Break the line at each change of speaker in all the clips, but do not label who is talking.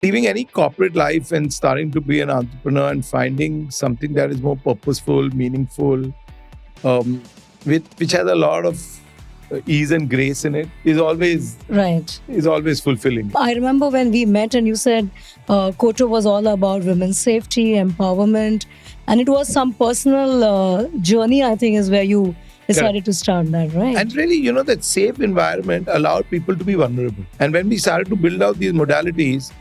Leaving any corporate life and starting to be an entrepreneur and finding something that is more purposeful, meaningful, which has a lot of ease and grace in it is always fulfilling.
I remember when we met and you said Coto was all about women's safety, empowerment, and it was some personal journey, I think, is where you decided to start that, right?
And really, that safe environment allowed people to be vulnerable. And when we started to build out these modalities,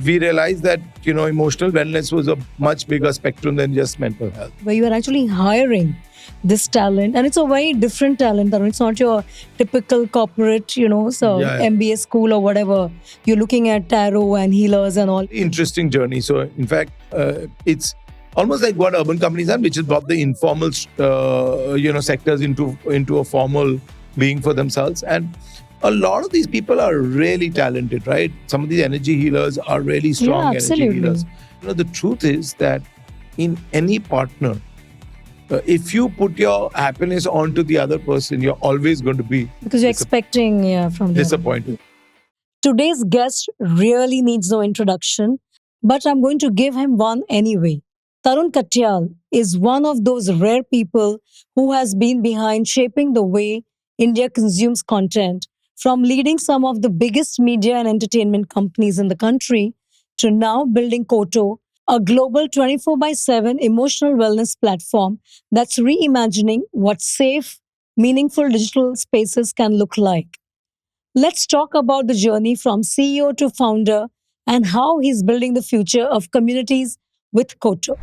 we realized that, emotional wellness was a much bigger spectrum than just mental health.
Where you are actually hiring this talent, and it's a very different talent. It's not your typical corporate, MBA school or whatever. You're looking at tarot and healers and all.
Interesting journey. So, in fact, it's almost like what urban companies have, which has brought the informal, sectors into a formal being for themselves. And a lot of these people are really talented, right? Some of these energy healers are really strong energy healers. The truth is that in any partner, if you put your happiness onto the other person, you're always going to be
because you're expecting from them.
Disappointed.
Today's guest really needs no introduction, but I'm going to give him one anyway. Tarun Katial is one of those rare people who has been behind shaping the way India consumes content, from leading some of the biggest media and entertainment companies in the country to now building Coto, a global 24/7 emotional wellness platform that's reimagining what safe, meaningful digital spaces can look like. Let's talk about the journey from CEO to founder and how he's building the future of communities with Coto.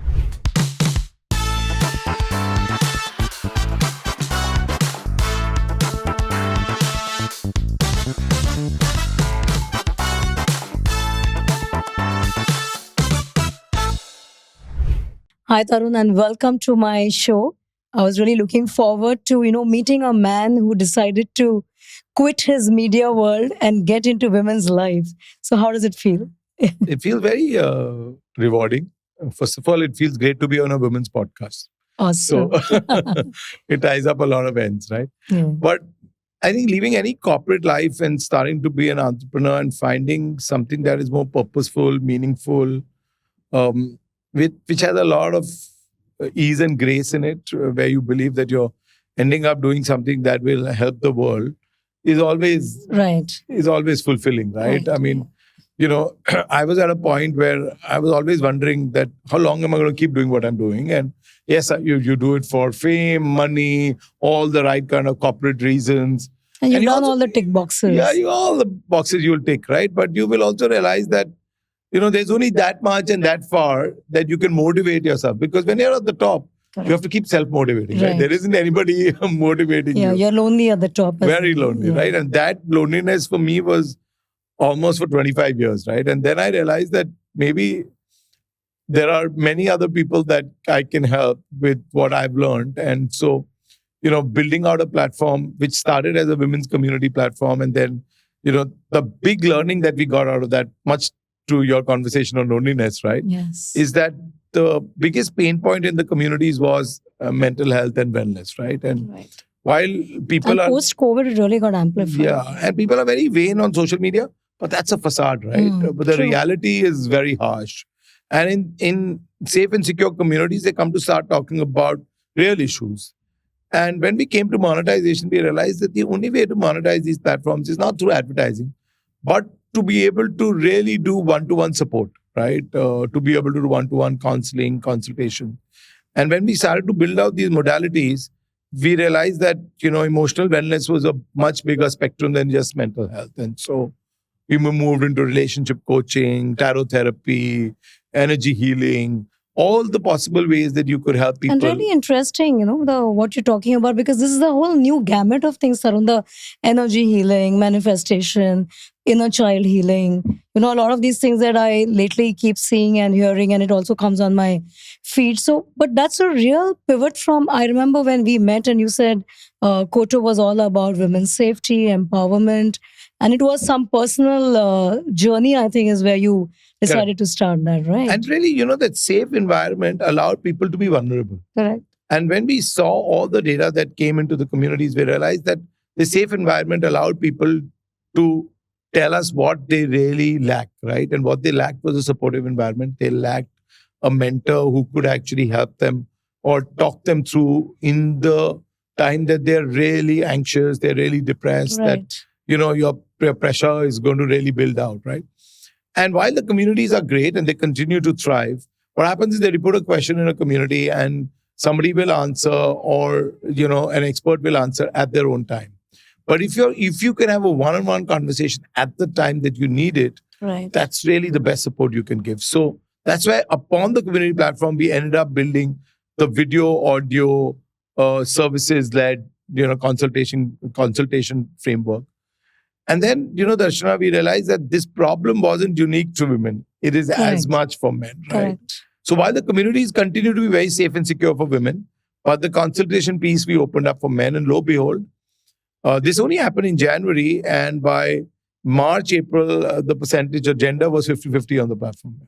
Hi, Tarun, and welcome to my show. I was really looking forward to, meeting a man who decided to quit his media world and get into women's lives. So how does it feel?
It feels very rewarding. First of all, it feels great to be on a women's podcast.
Awesome.
So it ties up a lot of ends, right?
Yeah.
But I think leaving any corporate life and starting to be an entrepreneur and finding something that is more purposeful, meaningful, which has a lot of ease and grace in it, where you believe that you're ending up doing something that will help the world, is always fulfilling, right? I mean, I was at a point where I was always wondering that how long am I going to keep doing what I'm doing? And yes, you do it for fame, money, all the right kind of corporate reasons.
And you've done all the tick boxes.
Yeah, all the boxes you'll tick, right? But you will also realize that, there's only that much and that far that you can motivate yourself. Because when you're at the top, you have to keep self-motivating, right? There isn't anybody motivating you.
Yeah, you're lonely at the top.
Very lonely, right? And that loneliness for me was almost for 25 years, right? And then I realized that maybe there are many other people that I can help with what I've learned. And so, building out a platform which started as a women's community platform. And then, the big learning that we got out of that, much to your conversation on loneliness, right?
Yes.
Is that the biggest pain point in the communities was mental health and wellness, right? And while people are...
Post-COVID, it really got amplified.
Yeah, and people are very vain on social media, but that's a facade, right? But the reality is very harsh. And in safe and secure communities, they come to start talking about real issues. And when we came to monetization, we realized that the only way to monetize these platforms is not through advertising, but to be able to really do one-to-one support, right? To be able to do one-to-one counseling, consultation. And when we started to build out these modalities, we realized that, emotional wellness was a much bigger spectrum than just mental health. And so we moved into relationship coaching, tarot therapy, energy healing, all the possible ways that you could help people.
And really interesting, what you're talking about, because this is a whole new gamut of things around the energy healing, manifestation, inner child healing. A lot of these things that I lately keep seeing and hearing, and it also comes on my feed. So, but that's a real pivot from, I remember when we met and you said Coto was all about women's safety, empowerment, and it was some personal journey, I think, is where you decided to start that, right?
And really, that safe environment allowed people to be vulnerable.
Correct.
And when we saw all the data that came into the communities, we realized that the safe environment allowed people to tell us what they really lack, right? And what they lacked was a supportive environment. They lacked a mentor who could actually help them or talk them through in the time that they're really anxious, they're really depressed, that your pressure is going to really build out, right? And while the communities are great and they continue to thrive, what happens is they report a question in a community and somebody will answer, or an expert will answer at their own time. But if you can have a one-on-one conversation at the time that you need it,
right,
that's really the best support you can give. So that's why upon the community platform, we ended up building the video, audio, services-led, consultation framework. And then, Darshana, we realized that this problem wasn't unique to women. It is as much for men, right?
Correct.
So while the communities continue to be very safe and secure for women, but the consultation piece we opened up for men, and lo and behold, this only happened in January, and by March, April, the percentage of gender was 50-50 on the platform.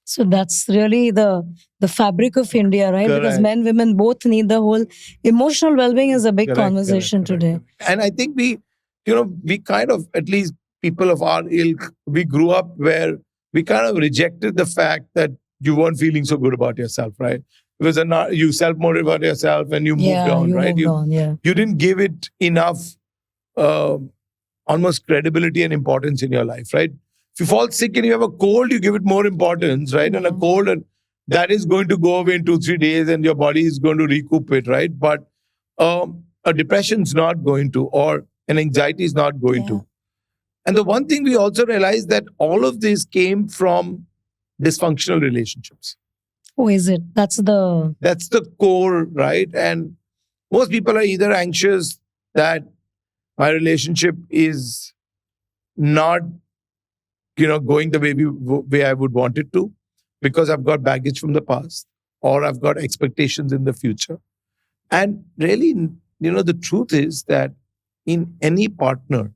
So that's really the fabric of India, right?
Correct.
Because men, women both need the whole emotional well-being is a big conversation today.
And I think we kind of, at least people of our ilk, we grew up where we kind of rejected the fact that you weren't feeling so good about yourself, right? Because you self-motivated about yourself and you moved on, right? You didn't give it enough almost credibility and importance in your life, right? If you fall sick and you have a cold, you give it more importance, right? And a cold, and that is going to go away in 2-3 days and your body is going to recoup it, right? But a depression is not going to, or an anxiety is not going to. And the one thing we also realized that all of this came from dysfunctional relationships.
Oh, is it? That's the
core, right? And most people are either anxious that my relationship is not, going the way I would want it to, because I've got baggage from the past, or I've got expectations in the future. And really, the truth is that in any partner,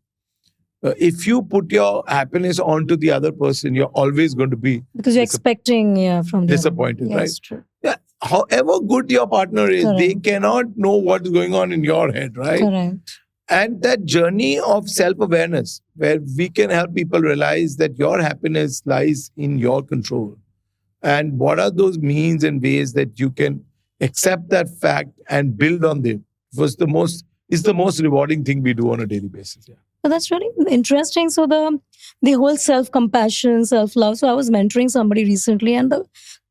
if you put your happiness onto the other person, you're always going to be,
because you're expecting from them.
Disappointed, right?
True.
Yeah. However good your partner is, they cannot know what's going on in your head, right?
Correct.
And that journey of self-awareness, where we can help people realize that your happiness lies in your control. And what are those means and ways that you can accept that fact and build on them, is the most rewarding thing we do on a daily basis. Yeah.
Well, that's really interesting. So the whole self-compassion, self-love. So I was mentoring somebody recently, and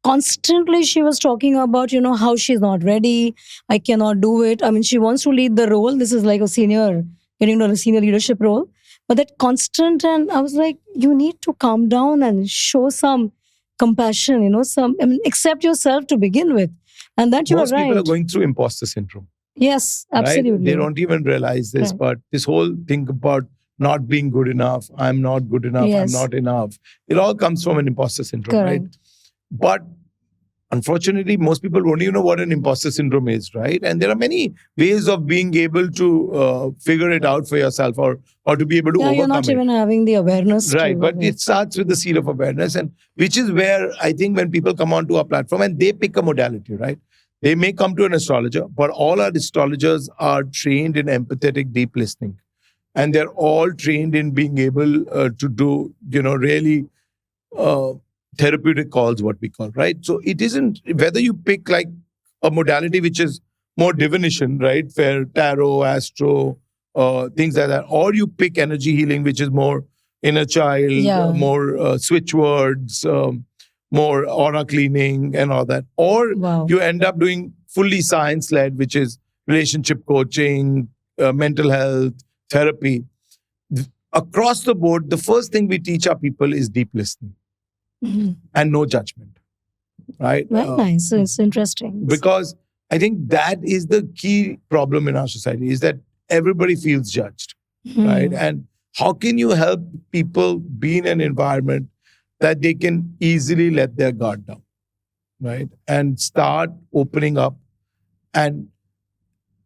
constantly she was talking about, how she's not ready. I cannot do it. I mean, she wants to lead the role. This is like getting to a senior leadership role. But that constant, and I was like, you need to calm down and show some compassion, accept yourself to begin with. And that you are right.
Most people are going through imposter syndrome.
Yes, absolutely.
Right? They don't even realize this, but this whole thing about not being good enough, I'm not good enough, I'm not enough, it all comes from an imposter syndrome, right? But unfortunately, most people don't even know what an imposter syndrome is, right? And there are many ways of being able to figure it out for yourself, or to be able to overcome it.
You're not even having the awareness.
Right, but it starts with the seed of awareness, and which is where I think when people come onto our platform and they pick a modality, right? They may come to an astrologer, but all our astrologers are trained in empathetic deep listening. And they're all trained in being able to do, really therapeutic calls, what we call, right? So it isn't whether you pick like a modality which is more divination, right? Where tarot, astro, things like that. Or you pick energy healing, which is more inner child, more switch words, more aura cleaning and all that. Or you end up doing fully science-led, which is relationship coaching, mental health, therapy. Across the board, the first thing we teach our people is deep listening and no judgment. Right?
Very nice. So it's interesting.
Because I think that is the key problem in our society, is that everybody feels judged. Right? And how can you help people be in an environment that they can easily let their guard down, right? And start opening up. And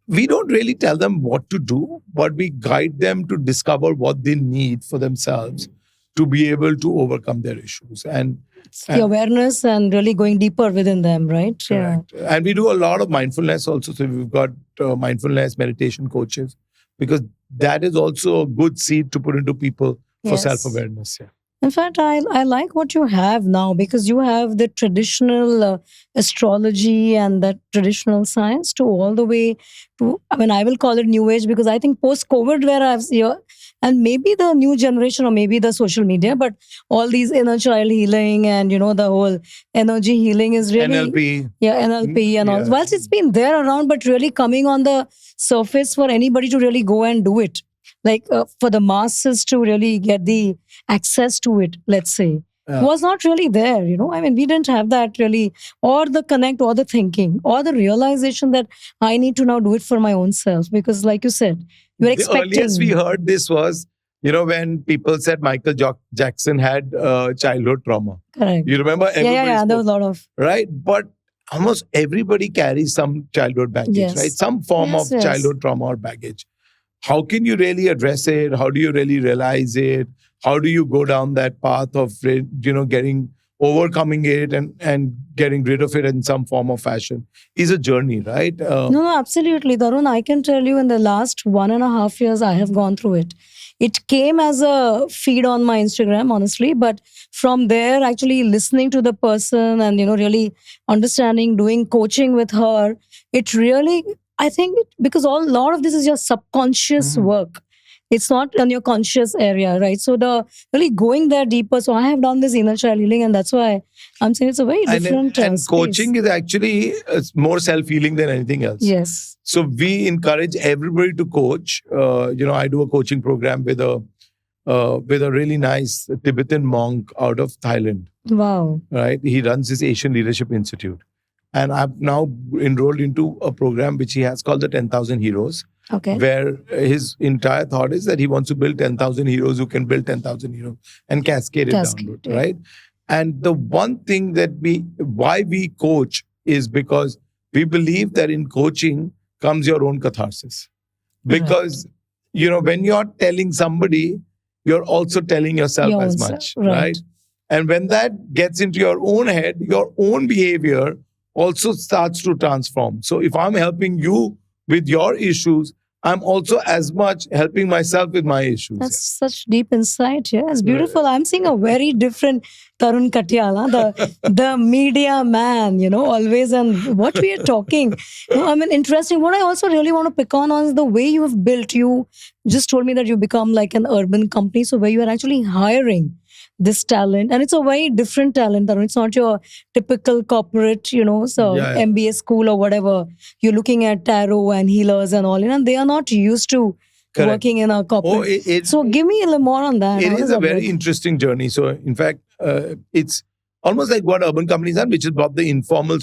we don't really tell them what to do, but we guide them to discover what they need for themselves to be able to overcome their issues. And
the awareness and really going deeper within them, right?
Correct. Yeah. And we do a lot of mindfulness also. So we've got mindfulness meditation coaches, because that is also a good seed to put into people for self-awareness. Yeah.
In fact, I like what you have now because you have the traditional astrology and that traditional science to all the way to, I mean, I will call it new age because I think post COVID, where I've seen, and maybe the new generation or maybe the social media, but all these inner child healing and, the whole energy healing is really.
NLP.
Yeah, NLP and all. Whilst it's been there around, but really coming on the surface for anybody to really go and do it. Like for the masses to really get the access to it, let's say, was not really there. I mean, we didn't have that really, or the connect, or the thinking, or the realization that I need to now do it for my own self. Because, like you said, you're expecting.
The earliest we heard this was, when people said Michael Jackson had childhood trauma.
Correct.
You remember?
Yeah, there was a lot of.
Right, but almost everybody carries some childhood baggage, right? Some form of childhood trauma or baggage. How can you really address it? How do you really realize it? How do you go down that path of, overcoming it and getting rid of it in some form of fashion? Is a journey, right?
No, absolutely. Tarun, I can tell you in the last 1.5 years, I have gone through it. It came as a feed on my Instagram, honestly. But from there, actually listening to the person and, really understanding, doing coaching with her, it really... I think because a lot of this is your subconscious work. It's not on your conscious area, right? So the really going there deeper. So I have done this inner child healing, and that's why I'm saying it's a very different
and
space.
Coaching is actually more self-healing than anything else.
Yes.
So we encourage everybody to coach. I do a coaching program with a really nice Tibetan monk out of Thailand.
Wow.
Right? He runs his Asian Leadership Institute. And I've now enrolled into a program which he has called the 10,000 Heroes.
Okay.
Where his entire thought is that he wants to build 10,000 heroes who can build 10,000 heroes and cascade it downward, right? And the one thing that why we coach is because we believe that in coaching comes your own catharsis. Because, when you're telling somebody, you're also telling yourself as much, right? And when that gets into your own head, your own behavior also starts to transform. So if I'm helping you with your issues, I'm also as much helping myself with my issues.
That's such deep insight. Yeah, it's beautiful. I'm seeing a very different Tarun Katial, the media man, always. And what we are talking, I mean, interesting. What I also really want to pick on is the way you have built. You just told me that you become like an urban company. So where you are actually hiring this talent, and it's a very different talent. It's not your typical corporate, MBA school or whatever. You're looking at tarot and healers and all, and they are not used to working in a corporate. So give me a little more on that.
It is a very interesting journey. So in fact, it's almost like what urban companies are, which is brought the informal,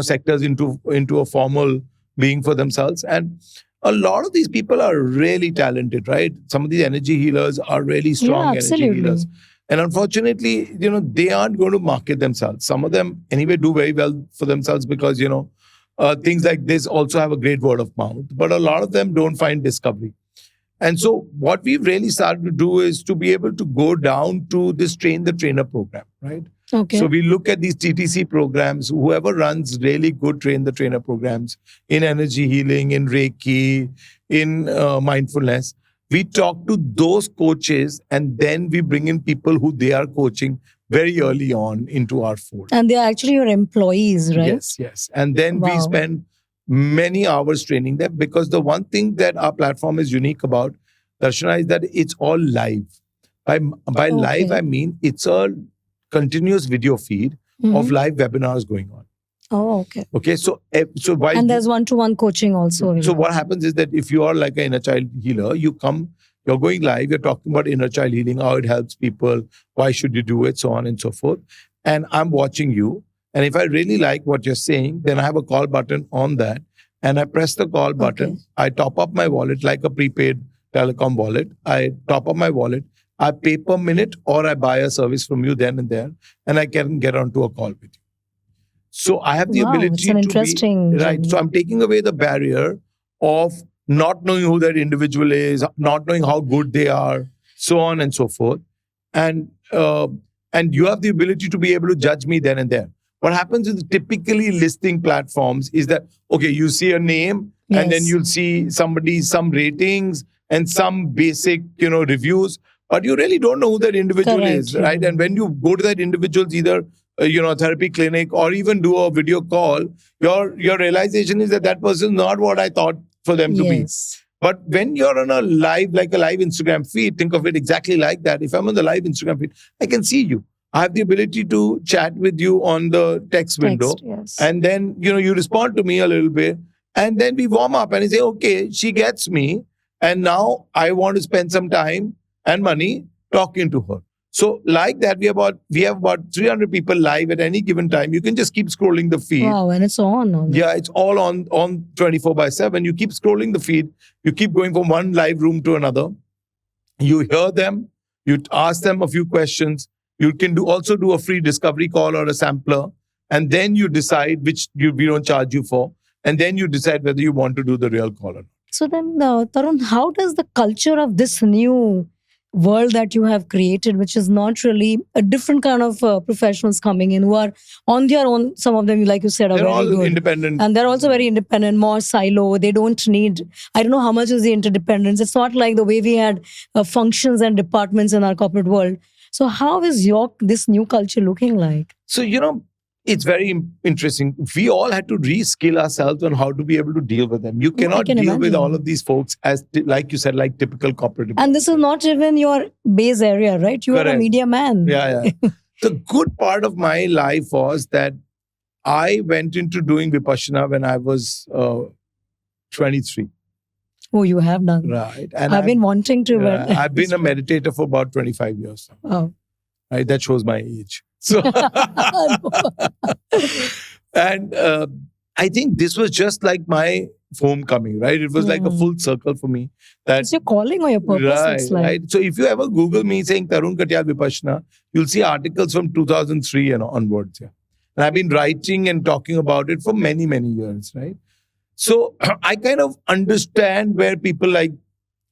sectors into a formal being for themselves. And a lot of these people are really talented, right? Some of these energy healers are really strong energy healers. And unfortunately, they aren't going to market themselves. Some of them anyway do very well for themselves because, things like this also have a great word of mouth. But a lot of them don't find discovery. And so what we've really started to do is to be able to go down to this train the trainer program, right?
Okay.
So we look at these TTC programs, whoever runs really good train the trainer programs in energy healing, in Reiki, in mindfulness. We talk to those coaches and then we bring in people who they are coaching very early on into our fold.
And they are actually your employees, right?
Yes. And then we spend many hours training them because the one thing that our platform is unique about, Darshana, is that it's all live. By live, I mean it's a continuous video feed of live webinars going on.
Oh, okay.
Okay, so why?
And there's one-to-one coaching also.
So what happens is that if you are like an inner child healer, you're going live, you're talking about inner child healing, how it helps people, why should you do it, so on and so forth. And I'm watching you. And if I really like what you're saying, then I have a call button on that. And I press the call button. Okay. I top up my wallet like a prepaid telecom wallet. I top up my wallet. I pay per minute or I buy a service from you then and there. And I can get onto a call with you. So I have the ability to be... Right. So I'm taking away the barrier of not knowing who that individual is, not knowing how good they are, so on and so forth. And you have the ability to be able to judge me then and there. What happens with typically listing platforms is that, okay, you see a name and then you'll see some ratings and some basic, reviews. but you really don't know who that individual
Correct,
is, right? And when you go to that individual's either therapy clinic or even do a video call, your realization is that person is not what I thought for them to be.
Yes.
But when you're on a live Instagram feed, think of it exactly like that. If I'm on the live Instagram feed, I can see you. I have the ability to chat with you on the text window.
Yes.
And then, you respond to me a little bit. And then we warm up and I say, okay, she gets me. And now I want to spend some time and money talking to her. So like that, we have about 300 people live at any given time. You can just keep scrolling the feed.
Wow, and it's on.
Yeah, it's all on 24/7. You keep scrolling the feed. You keep going from one live room to another. You hear them. You ask them a few questions. You can also do a free discovery call or a sampler. And then you decide which we don't charge you for. And then you decide whether you want to do the real call or not.
So then, Tarun, how does the culture of this new world that you have created, which is not really a different kind of professionals coming in who are on their own, some of them, like you said, are
they're
very
all
good.
Independent.
And they're also very independent, more silo. They don't need, I don't know how much is the interdependence. It's not like the way we had functions and departments in our corporate world. So how is this new culture looking like?
So, it's very interesting. We all had to reskill ourselves on how to be able to deal with them. You cannot deal with all of these folks as, like you said, like typical corporate.
And this is not even your base area, right? You are a media man.
Yeah. The good part of my life was that I went into doing Vipassana when I was 23.
Oh, you have done.
Right. And
I've been wanting to.
I've been a meditator for about 25 years now.
Oh.
Right. That shows my age. So, and I think this was just like my homecoming, right? It was like a full circle for me.
It's your calling or your purpose.
Right. So if you ever Google me saying Tarun Katial Vipassana, you'll see articles from 2003 and onwards. Yeah. And I've been writing and talking about it for many, many years, right? So I kind of understand where people like,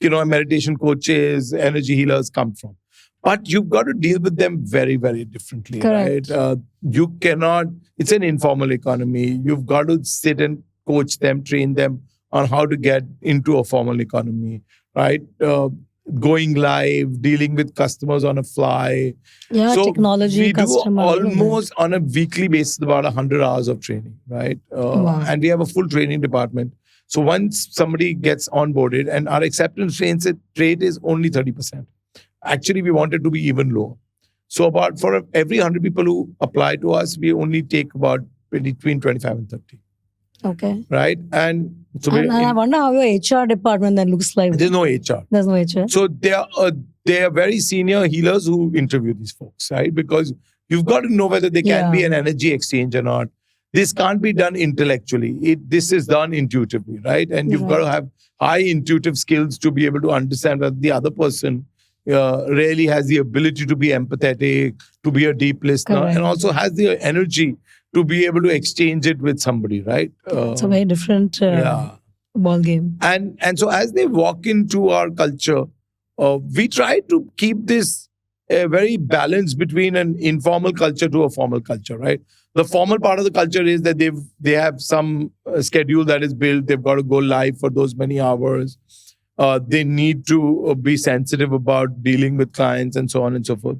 meditation coaches, energy healers come from. But you've got to deal with them very, very differently.
Correct.
Right? You cannot, it's an informal economy. You've got to sit and coach them, train them on how to get into a formal economy, right? Going live, dealing with customers on a fly.
Yeah, so technology,
we do almost on a weekly basis about 100 hours of training, right? Wow. And we have a full training department. So once somebody gets onboarded, and our acceptance rate is only 30%. Actually, we want it to be even lower. So for every 100 people who apply to us, we only take about between 25 and 30.
Okay.
Right? And so
I wonder how your HR department then looks like.
There's no HR.
There's no HR.
So they are very senior healers who interview these folks, right? Because you've got to know whether they can be an energy exchange or not. This can't be done intellectually. This is done intuitively, right? And you've got to have high intuitive skills to be able to understand whether the other person really has the ability to be empathetic, to be a deep listener, and also has the energy to be able to exchange it with somebody, right?
It's a very different ball game.
And so as they walk into our culture, we try to keep this very balanced between an informal culture to a formal culture, right? The formal part of the culture is that they have some schedule that is built. They've got to go live for those many hours. They need to be sensitive about dealing with clients and so on and so forth.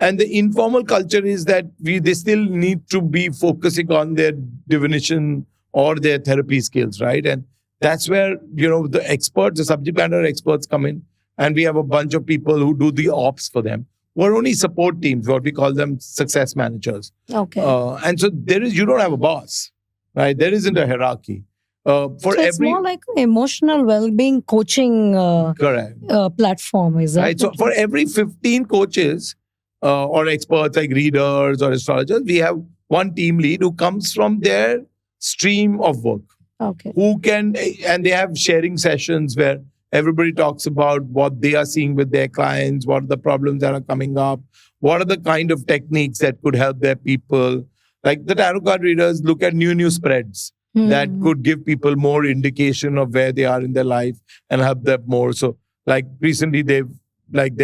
And the informal culture is that they still need to be focusing on their divination or their therapy skills, right? And that's where, the experts, the subject matter experts come in. And we have a bunch of people who do the ops for them. We're only support teams, what we call them success managers.
Okay.
And so you don't have a boss, right? There isn't a hierarchy.
So it's more like emotional well-being coaching platform, is that
right? So for every 15 coaches or experts like readers or astrologers, we have one team lead who comes from their stream of work.
Okay.
And they have sharing sessions where everybody talks about what they are seeing with their clients, what are the problems that are coming up, what are the kind of techniques that could help their people. Like the tarot card readers look at new spreads that could give people more indication of where they are in their life and help them more. So like recently they've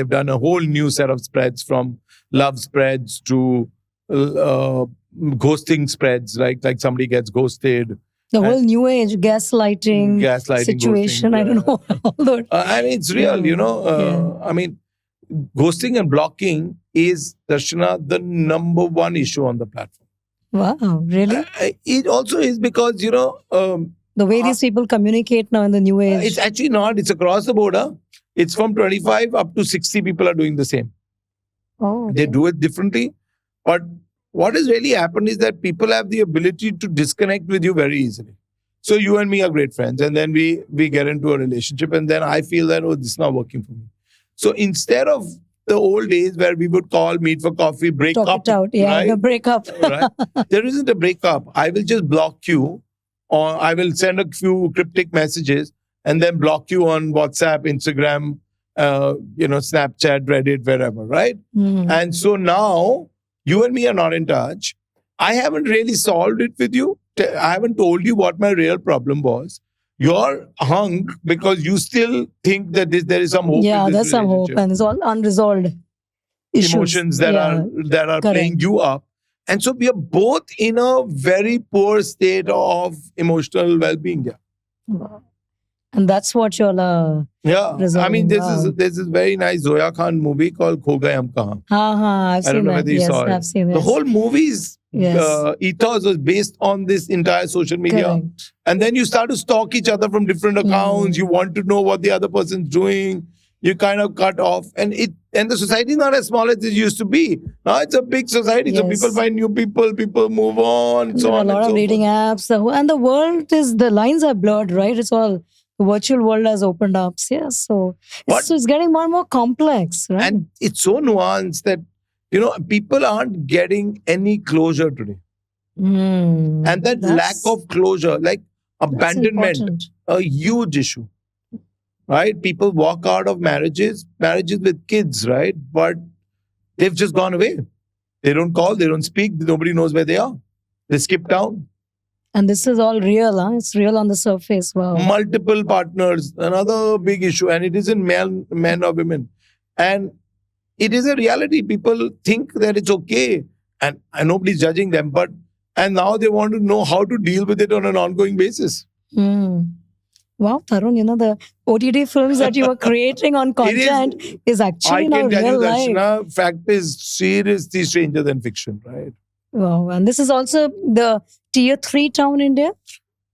done a whole new set of spreads, from love spreads to ghosting spreads, like somebody gets ghosted.
The whole new age gaslighting situation. Ghosting, I don't know.
And it's real, I mean, ghosting and blocking is, Darshana, the number one issue on the platform.
Wow, really?
It also is because,
The way these people communicate now in the new age.
it's actually not. It's across the board. It's from 25 up to 60 people are doing the same.
Oh,
They do it differently. But what has really happened is that people have the ability to disconnect with you very easily. So you and me are great friends, and then we get into a relationship, and then I feel that, oh, this is not working for me. So instead of the old days where we would call, meet for coffee, break
talk
up,
it out. Yeah,
right?
the breakup.
Right? There isn't a breakup. I will just block you, or I will send a few cryptic messages and then block you on WhatsApp, Instagram, Snapchat, Reddit, wherever, right? And so now you and me are not in touch. I haven't really solved it with you. I haven't told you what my real problem was. You're hung because you still think that there is some hope.
Yeah,
in this
there's some hope, and it's all unresolved issues.
Emotions that are playing you up. And so we are both in a very poor state of emotional well-being. Yeah.
Wow. And that's what you're resolving.
I mean, there's this very nice Zoya Khan movie called Kho Gaye Hum Kahan.
I've seen
I don't know
that.
whether you
Yes,
saw it.
I've seen it.
The whole movie's ethos was based on this entire social media.
Correct.
And then you start to stalk each other from different accounts. You want to know what the other person's doing. You kind of cut off. And the society is not as small as it used to be. Now it's a big society.
Yes.
So people find new people move on,
There are a lot of dating apps. And the world the lines are blurred, right? It's all, the virtual world has opened up. Yeah, so it's getting more and more complex, right?
And it's so nuanced that, people aren't getting any closure today. And that lack of closure, like abandonment, a huge issue, right? People walk out of marriages with kids, right? But they've just gone away. They don't call, they don't speak, nobody knows where they are. They skip town.
And this is all real, huh? It's real on the surface. Wow.
Multiple partners, another big issue. And it isn't men or women. And it is a reality. People think that it's okay. And nobody's judging them. And now they want to know how to deal with it on an ongoing basis.
Wow, Tarun, the OTT films that you were creating on content is actually now real life. I can tell you,
Darshana, fact is seriously stranger than fiction, right?
Wow, and this is also the tier 3 town in India?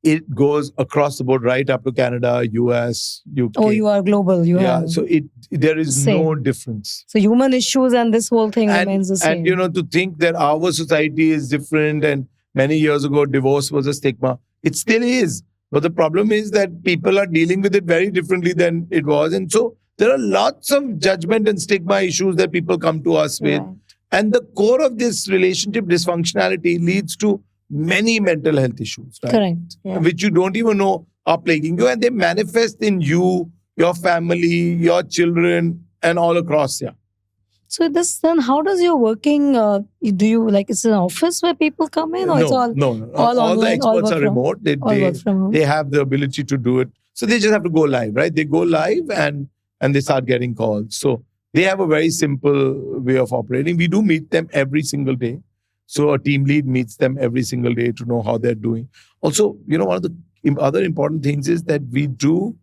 It goes across the board, right up to Canada, US, UK.
Oh, you are global.
So there is no difference.
So human issues and this whole thing remains the same.
And to think that our society is different, and many years ago divorce was a stigma. It still is. But the problem is that people are dealing with it very differently than it was. And so there are lots of judgment and stigma issues that people come to us with. Right. And the core of this relationship dysfunctionality leads to many mental health issues, right?
Correct. Yeah.
Which you don't even know are plaguing you. And they manifest in you, your family, your children, and all across. Yeah.
So then how does your working, do you it's an office where people come in, or
no,
it's all
no.
All
online,
the
experts are remote. They have the ability to do it. So they just have to go live, right? They go live and they start getting calls. So they have a very simple way of operating. We do meet them every single day. So a team lead meets them every single day to know how they're doing. Also, one of the other important things is that we do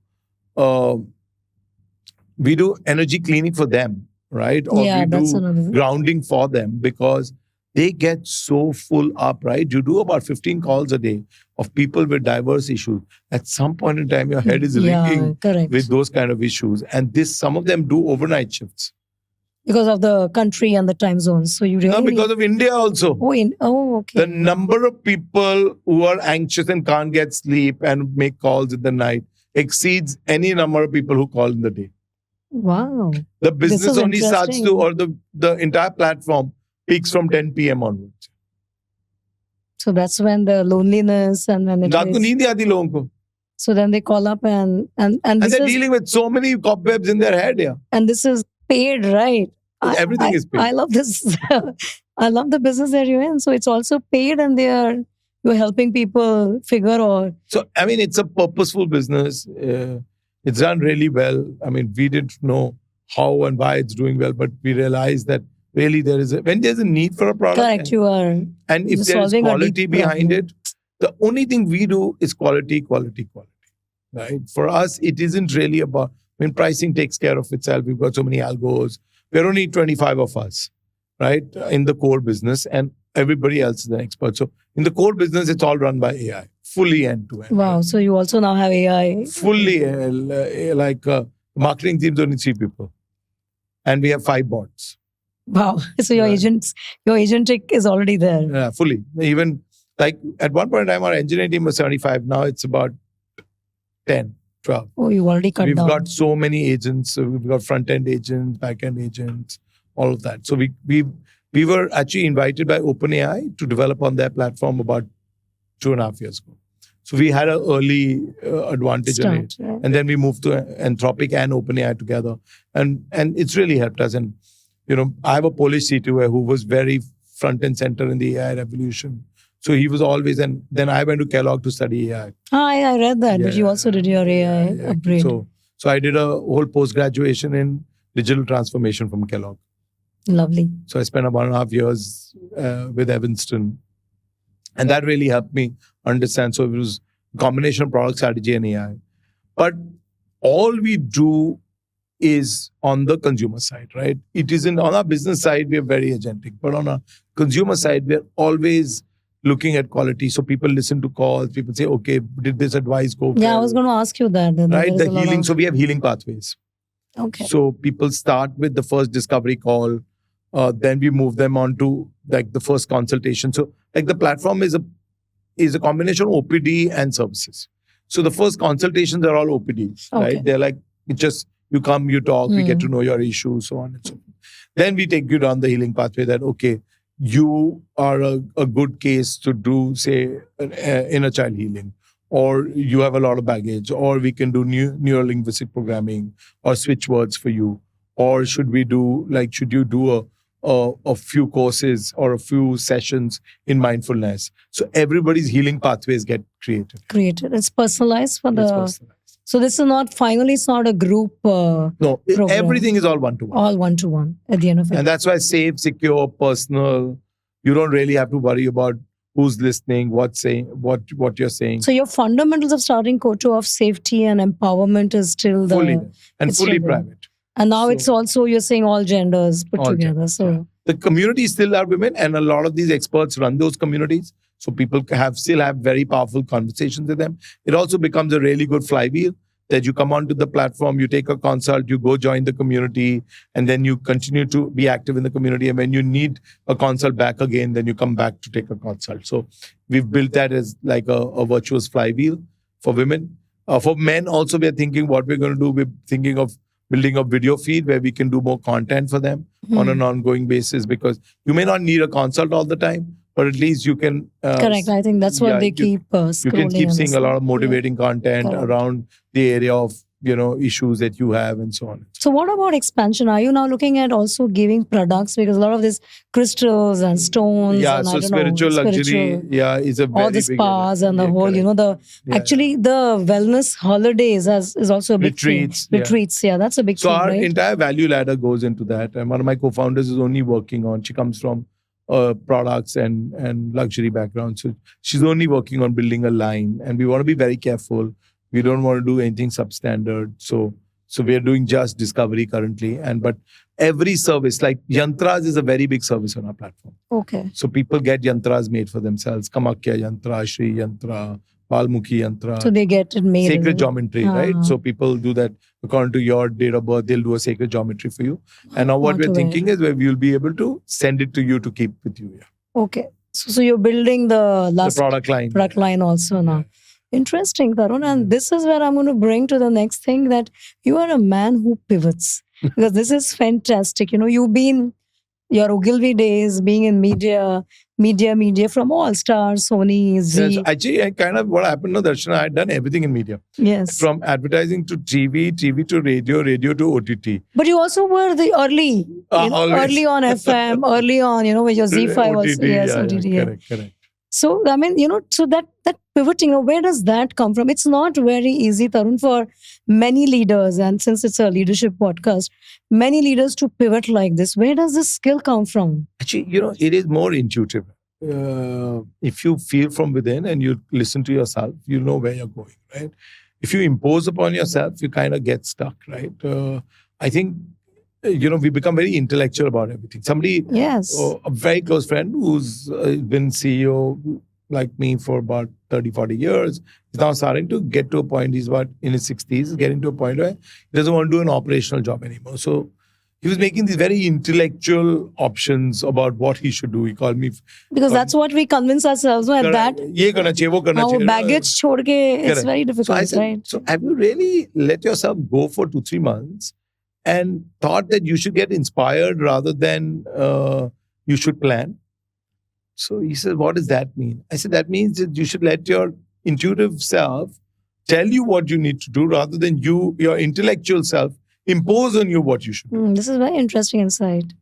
energy cleaning for them. Right? Or we do grounding for them, because they get so full up, right? You do about 15 calls a day of people with diverse issues. At some point in time, your head is ringing with those kind of issues. And some of them do overnight shifts.
Because of the country and the time zones. So you really...
No, because of India also.
Okay.
The number of people who are anxious and can't get sleep and make calls in the night exceeds any number of people who call in the day.
Wow.
The business only starts to, or the entire platform peaks from 10 p.m. onwards.
So that's when the loneliness and when it is... So then they call up and
they're dealing with so many cobwebs in their head. Yeah.
And this is paid, right?
Everything is paid.
I love this. I love the business that you're in. So it's also paid, and you're helping people figure out. So,
I mean, it's a purposeful business. It's done really well. I mean, we didn't know how and why it's doing well, but we realized that really when there's a need for a product.
Correct, you are.
And if there is quality behind it, the only thing we do is quality. Right? For us, it isn't really about, pricing takes care of itself. We've got so many algos. We're only 25 of us, right, in the core business, and everybody else is an expert. So in the core business, it's all run by AI, fully end to end.
Wow. So you also now have AI.
Fully, marketing team's only 3 people. And we have 5 bots.
Wow. So your agentic is already there.
Yeah, fully. Even like at one point in time, our engineering team was 75. Now it's about 10, 12.
Oh, you already cut
We've
down.
got so many agents. So we've got front-end agents, back-end agents, all of that. So we were actually invited by OpenAI to develop on their platform about 2.5 years ago. So we had an early advantage in it.
Yeah.
And then we moved to Anthropic and OpenAI together. And it's really helped us. And, I have a Polish CTO who was very front and center in the AI revolution. So he was always, and then I went to Kellogg to study AI.
I read that, but you also did your AI upgrade.
So I did a whole post-graduation in digital transformation from Kellogg.
Lovely.
So I spent about 1.5 years with Evanston. And that really helped me understand. So it was a combination of product strategy and AI. But all we do is on the consumer side, right? It isn't on our business side, we are very agentic. But on our consumer side, we're always looking at quality. So people listen to calls. People say, okay, did this advice go well?
Yeah, I was going to ask you that.
Right? The healing. So we have healing pathways.
Okay.
So people start with the first discovery call. Then we move them on to like the first consultation. So like the platform is a combination of OPD and services. So the first consultations are all OPDs, right? They're like, it's just, you come, you talk, we get to know your issues, so on and so forth. Then we take you down the healing pathway that, okay, you are a good case to do, say, inner child healing, or you have a lot of baggage, or we can do neuro-linguistic programming, or switch words for you, or should you do a few courses or a few sessions in mindfulness? So everybody's healing pathways get created.
It's personalized for the...
It's personalized.
So this is not, finally, it's not a group
No, everything is all one-to-one.
All one-to-one at the end of it.
And that's why safe, secure, personal. You don't really have to worry about who's listening, what you're saying.
So your fundamentals of starting Coto of safety and empowerment is still
fully private.
And now it's also, you're saying all genders put together.
Genders, so yeah. The community still are women, and a lot of these experts run those communities. So people still have very powerful conversations with them. It also becomes a really good flywheel that you come onto the platform, you take a consult, you go join the community, and then you continue to be active in the community. And when you need a consult back again, then you come back to take a consult. So we've built that as like a virtuous flywheel for women. For men also, we're thinking what we're going to do. We're thinking of building a video feed where we can do more content for them on an ongoing basis, because you may not need a consult all the time, but at least you can...
Correct. I think that's what they keep scrolling.
You can keep seeing a lot of motivating content around the area of, issues that you have and so on.
So what about expansion? Are you now looking at also giving products? Because a lot of these crystals and stones.
Yeah,
and
so spiritual luxury, is a very
all the spas and the whole, actually the wellness holidays is also a big
retreats.
Thing. Retreats, that's a big
thing. So our
right?
entire value ladder goes into that. And one of my co-founders is only working on, she comes from products and luxury background. So she's only working on building a line, and we want to be very careful. We don't want to do anything substandard. So we are doing just discovery currently. But every service, like yantras is a very big service on our platform.
Okay.
So people get yantras made for themselves. Kamakya yantra, Shri yantra, Valmukhi yantra.
So they get it made.
Sacred geometry, right? So people do that according to your date of birth. They'll do a sacred geometry for you. And now what we're thinking is where we'll be able to send it to you to keep with you. Yeah.
Okay. So you're building the
product line.
Product line also now. Interesting, Tarun. And this is where I'm going to bring to the next thing, that you are a man who pivots. Because this is fantastic. You've been your Ogilvy days, being in media from All Stars, Sony, Z.
Yes, actually, what happened to Darshana, I had done everything in media.
Yes.
From advertising to TV to radio to OTT.
But you also were the early on FM, early on, with your Z5 also. Yes, OTT.
Correct.
So, so that pivoting, where does that come from? It's not very easy, Tarun, for many leaders, and since it's a leadership podcast, many leaders to pivot like this. Where does this skill come from?
Actually, it is more intuitive. If you feel from within and you listen to yourself, you know where you're going, right? If you impose upon yourself, you kind of get stuck, right? I think we become very intellectual about everything. Somebody,
Yes.
a very close friend who's been CEO like me for about 30, 40 years, is now starting to get to a point, he's about in his 60s, getting to a point where he doesn't want to do an operational job anymore. So he was making these very intellectual options about what he should do. He called me.
Because that's what we convince ourselves at that.
Ye karna chahiye, wo karna chahiye.
Baggage chhod ke, it's
Correct.
very difficult,
So I said,
right?
so have you really let yourself go for 2-3 months and thought that you should get inspired rather than you should plan? So he said, what does that mean? I said, that means that you should let your intuitive self tell you what you need to do rather than your intellectual self impose on you what you should do.
This is very interesting insight.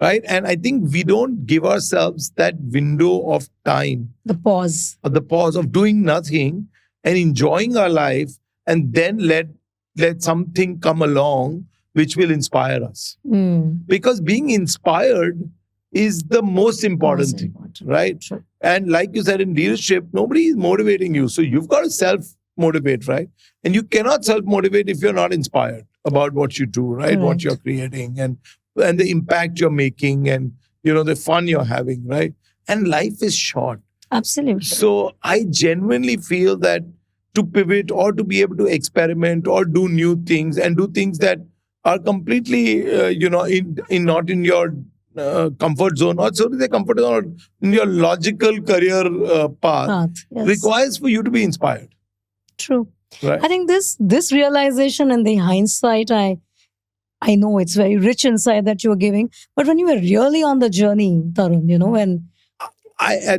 Right? And I think we don't give ourselves that window of time.
The pause.
The pause of doing nothing and enjoying our life, and then let something come along which will inspire us. Because being inspired is the most important thing, right?
Sure.
And like you said, in leadership, nobody is motivating you. So you've got to self-motivate, right? And you cannot self-motivate if you're not inspired about what you do, right?
Correct.
What you're creating and the impact you're making and, the fun you're having, right? And life is short.
Absolutely.
So I genuinely feel that to pivot or to be able to experiment or do new things and do things that are completely, not in your comfort zone, or so to say comfort zone, or in your logical career path,
yes.
requires for you to be inspired.
True.
Right.
I think this realization and the hindsight, I know it's very rich insight that you're giving, but when you were really on the journey, Tarun, when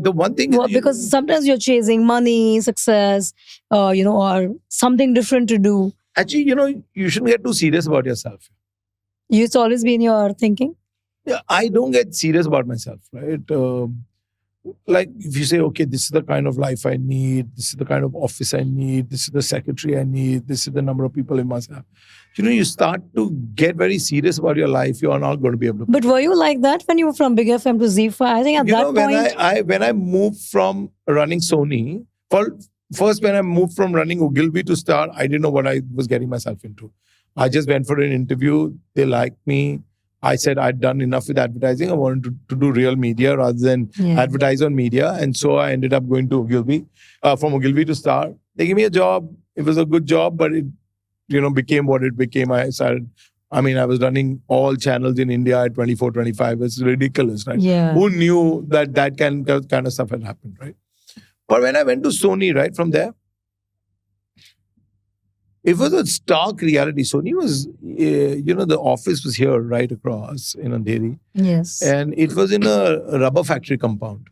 the one thing is
because sometimes you're chasing money, success, or something different to do.
Actually, you shouldn't get too serious about yourself.
It's always been your thinking?
Yeah, I don't get serious about myself, right? Like if you say, okay, this is the kind of life I need, this is the kind of office I need, this is the secretary I need, this is the number of people I must have. You start to get very serious about your life. You are not going to be able to.
But were you like that when you were from Big FM to Z5? I think at that point.
When I moved from running Sony, first when I moved from running Ogilvy to Star, I didn't know what I was getting myself into. I just went for an interview. They liked me. I said I'd done enough with advertising. I wanted to do real media rather than advertise on media. And so I ended up going to Ogilvy, from Ogilvy to Star. They gave me a job. It was a good job, but it, became what it became. I was running all channels in India at 24, 25. It's ridiculous, right?
Yeah.
Who knew that kind of stuff had happened, right? But when I went to Sony, right, from there, it was a stark reality. Sony was, the office was here right across in Andheri.
Yes.
And it was in a rubber factory compound.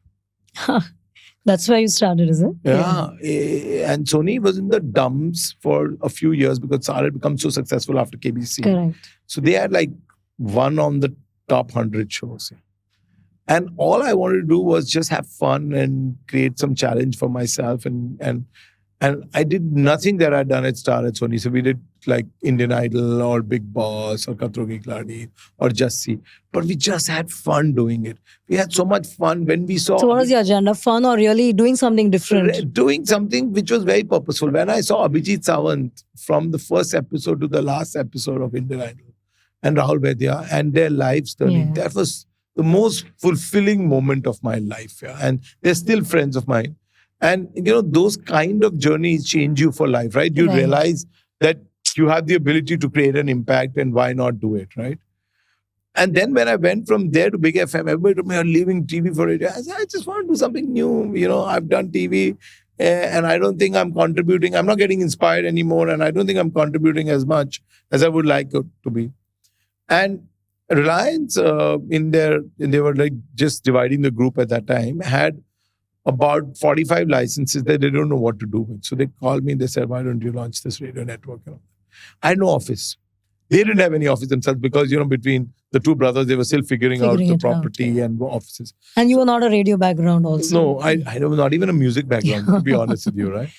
That's where you started, is it?
Yeah. And Sony was in the dumps for a few years because Star had become so successful after KBC.
Correct.
So they had like one on the top 100 shows. And all I wanted to do was just have fun and create some challenge for myself. And I did nothing that I'd done at Star at Sony. So we did like Indian Idol or Big Boss or Khatron Ke Khiladi or Just See. But we just had fun doing it. We had so much fun when we saw...
So what was your agenda? Fun or really doing something different?
Doing something which was very purposeful. When I saw Abhijit Sawant from the first episode to the last episode of Indian Idol and Rahul Vaidya and their lives turning, that was the most fulfilling moment of my life. Yeah. And they're still friends of mine. And, those kind of journeys change you for life, right? You realize that you have the ability to create an impact and why not do it, right? And then when I went from there to Big FM, everybody told me, you're leaving TV for radio. I said, I just want to do something new. I've done TV and I don't think I'm contributing. I'm not getting inspired anymore. And I don't think I'm contributing as much as I would like it to be. And Reliance, they were like just dividing the group at that time, had about 45 licenses that they don't know what to do with. So they called me and they said, why don't you launch this radio network? I had no office. They didn't have any office themselves because, between the two brothers, they were still figuring out the property and offices.
And you were not a radio background also?
No, I was not even a music background, to be honest with you, right?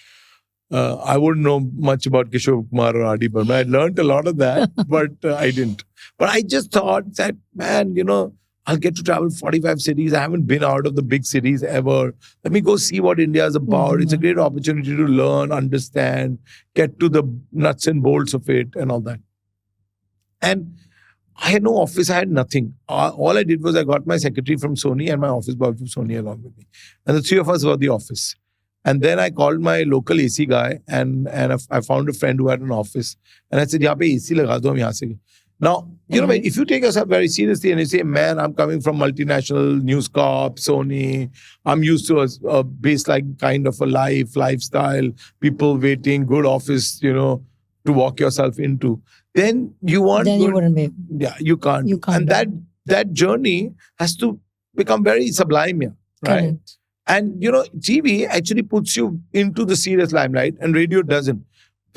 I wouldn't know much about Kishore Kumar or R.D. Burman. I learned a lot of that, but I didn't. But I just thought that, man, I'll get to travel 45 cities. I haven't been out of the big cities ever. Let me go see what India is about. Mm-hmm. It's a great opportunity to learn, understand, get to the nuts and bolts of it and all that. And I had no office. I had nothing. All I did was I got my secretary from Sony and my office boy from Sony along with me. And the three of us were the office. And then I called my local AC guy and I found a friend who had an office. And I said, "Yahan pe AC laga do, hum yahan se." Now, if you take yourself very seriously and you say, "Man, I'm coming from multinational News Corp, Sony. I'm used to a base-like kind of a lifestyle, people waiting, good office, to walk yourself into." Then you want...
Then you wouldn't be.
Yeah, you can't.
You can't.
And that journey has to become very sublime, yeah, right?
Correct.
And, TV actually puts you into the serious limelight and radio doesn't.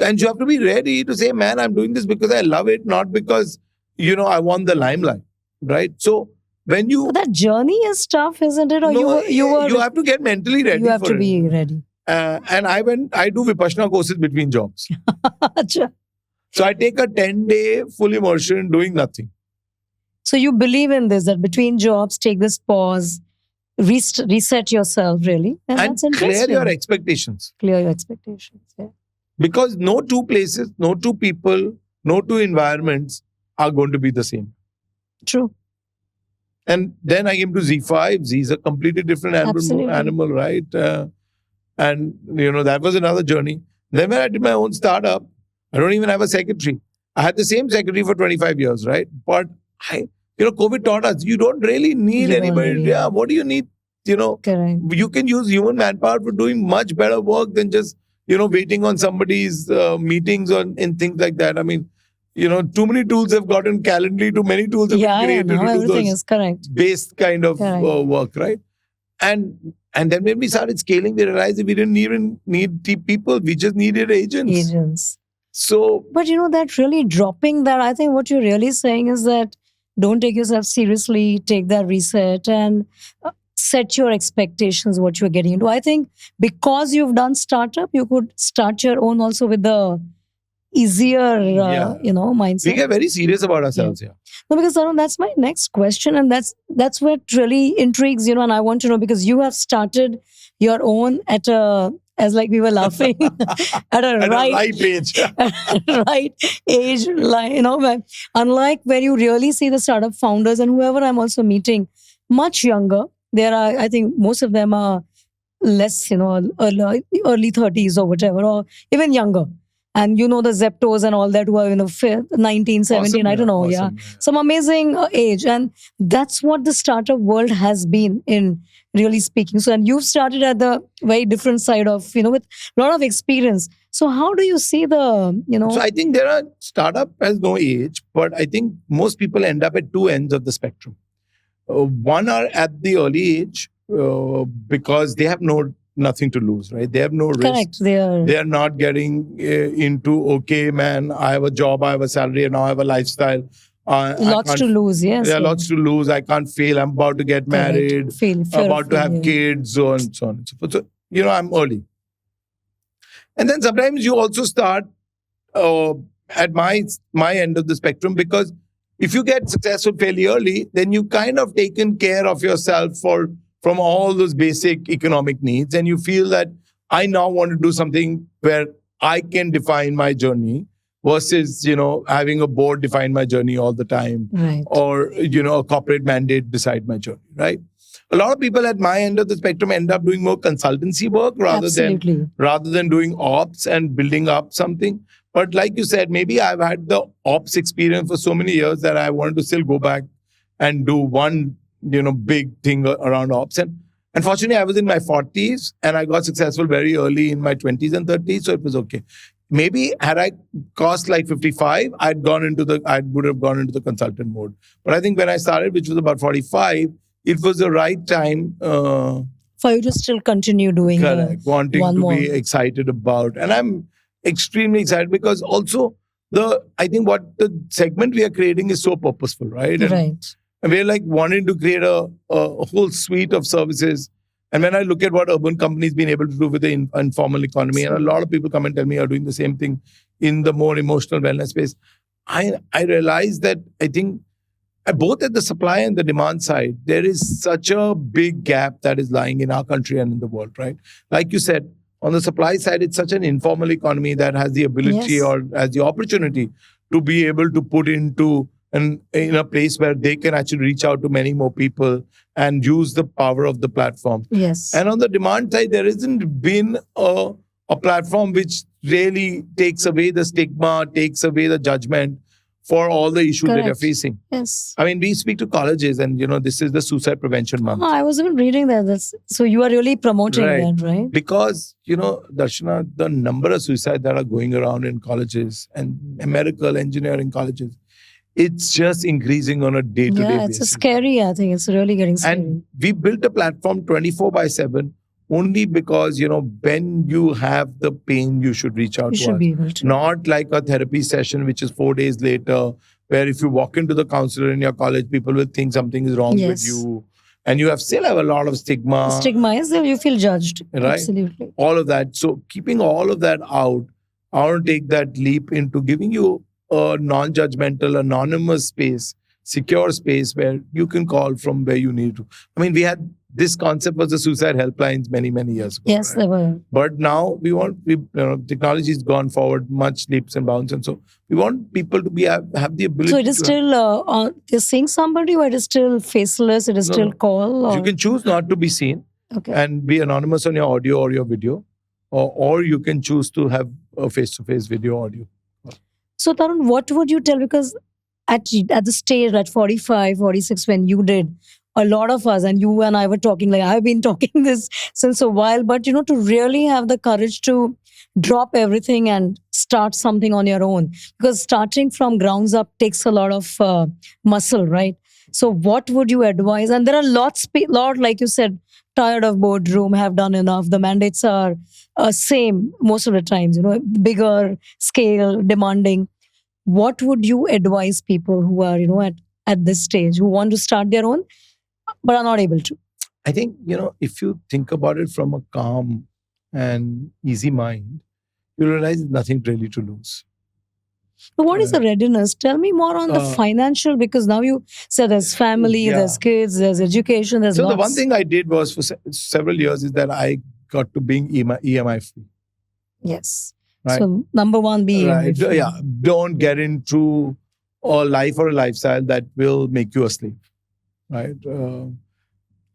And you have to be ready to say, "Man, I'm doing this because I love it, not because, I want the limelight," right? So when you...
But that journey is tough, isn't it? Or
you have to get mentally ready.
You have
for
to be ready.
And I do Vipassana courses between jobs.
Acha.
So I take a 10-day full immersion doing nothing.
So you believe in this, that between jobs, take this pause, reset yourself, really. And that's interesting.
Clear your expectations.
Clear your expectations, yeah.
Because no two places, no two people, no two environments are going to be the same.
True.
And then I came to Z5. Z is a completely different animal, right? And, that was another journey. Then when I did my own startup, I don't even have a secretary. I had the same secretary for 25 years, right? But COVID taught us you don't really need anybody.
Really.
Yeah, what do you need?
Correct.
You can use human manpower for doing much better work than just, waiting on somebody's meetings and things like that. I mean, too many tools have gotten Calendly, too many tools have been created to do
everything is correct.
Based kind of work, right? And then when we started scaling, we realized that we didn't even need people. We just needed agents. So,
but that really dropping that, I think what you're really saying is that don't take yourself seriously, take that reset and set your expectations, what you're getting into. I think because you've done startup, you could start your own also with the easier, mindset.
We get very serious about ourselves here.
No, because Tarun, that's my next question. And that's what really intrigues, and I want to know because you have started your own as like we were laughing, at a right age. Right age, unlike where you really see the startup founders and whoever I'm also meeting, much younger. There are, I think most of them are less, early 30s or whatever, or even younger. And the Zeptos and all that who are 19, 17, awesome, I don't know, awesome, yeah. Some amazing age. And that's what the startup world has been in, really speaking. So, and you've started at the very different side of, with a lot of experience. So how do you see the,
So I think startup has no age, but I think most people end up at two ends of the spectrum. One are at the early age because they have nothing to lose, right? They have no risk.
Correct.
They are not getting into, okay, man, I have a job, I have a salary, and now I have a lifestyle.
Lots to lose, yes.
Yeah, lots to lose. I can't fail. I'm about to get married. About to have kids, so on and so forth. So, I'm early. And then sometimes you also start at my end of the spectrum because if you get successful fairly early, then you kind of taken care of yourself from all those basic economic needs. And you feel that I now want to do something where I can define my journey versus, having a board define my journey all the time.
Right.
Or, a corporate mandate decide my journey, right? A lot of people at my end of the spectrum end up doing more consultancy work rather than doing ops and building up something. But like you said, maybe I've had the ops experience for so many years that I wanted to still go back and do one, big thing around ops. And unfortunately, I was in my 40s and I got successful very early in my 20s and 30s. So it was okay. Maybe had I cost like 55, I would have gone into the consultant mode. But I think when I started, which was about 45, it was the right time
for you to still continue doing.
Correct. Wanting to be excited about. And I'm extremely excited because also I think what the segment we are creating is so purposeful, right? And we're like wanting to create a whole suite of services. And when I look at what urban companies been able to do with the informal economy, and a lot of people come and tell me are doing the same thing in the more emotional wellness space, I realize that I think both at the supply and the demand side, there is such a big gap that is lying in our country and in the world, right? Like you said, on the supply side, it's such an informal economy that has the ability or has the opportunity to be able to put into and in a place where they can actually reach out to many more people and use the power of the platform.
Yes.
And on the demand side, there hasn't been a platform which really takes away the stigma, takes away the judgment for all the issues that you're
Correct.
facing.
Yes.
I mean, we speak to colleges, and this is the suicide prevention month.
I was even reading that. So you are really promoting
Right.
that, right?
Because, Darshana, the number of suicides that are going around in colleges and medical engineering colleges, it's just increasing on a day-to-day
Yeah,
basis.
it's scary. I think it's really getting scary.
And we built a platform 24/7 only because, when you have the pain, you should reach out
You
to
should
us.
be able to.
Not like a therapy session, which is 4 days later, where if you walk into the counselor in your college, people will think something is wrong with
Yes.
you. And you still have a lot of stigma.
Stigma is that you feel judged.
Right.
Absolutely.
All of that. So keeping all of that out, I want to take that leap into giving you a non-judgmental, anonymous space, secure space where you can call from where you need to. I mean, we had this concept was the suicide helplines many, many years ago.
Yes,
right?
they were.
But now technology has gone forward much leaps and bounds, and so we want people to have the ability.
So it is still you're seeing somebody, or it is still faceless? It is still call. Or?
You can choose not to be seen and be anonymous on your audio or your video, or you can choose to have a face-to-face video audio.
So Tarun, what would you tell? Because at the stage at 45, 46, when you did, a lot of us, and you and I were talking, like I've been talking this since a while, but to really have the courage to drop everything and start something on your own, because starting from grounds up takes a lot of muscle, right? So what would you advise? And there are lot, like you said, tired of boardroom, have done enough. The mandates are same most of the times, bigger scale, demanding. What would you advise people who are, at this stage, who want to start their own, but are not able to?
I think, if you think about it from a calm and easy mind, you realize there's nothing really to lose.
So what is the readiness? Tell me more on the financial, because now you said there's family, there's kids, there's education, there's
the one thing I did was for several years is that I got to being EMI free.
Yes.
Right.
So number one, be
right. Yeah. Don't get into a life or a lifestyle that will make you a slave. Right.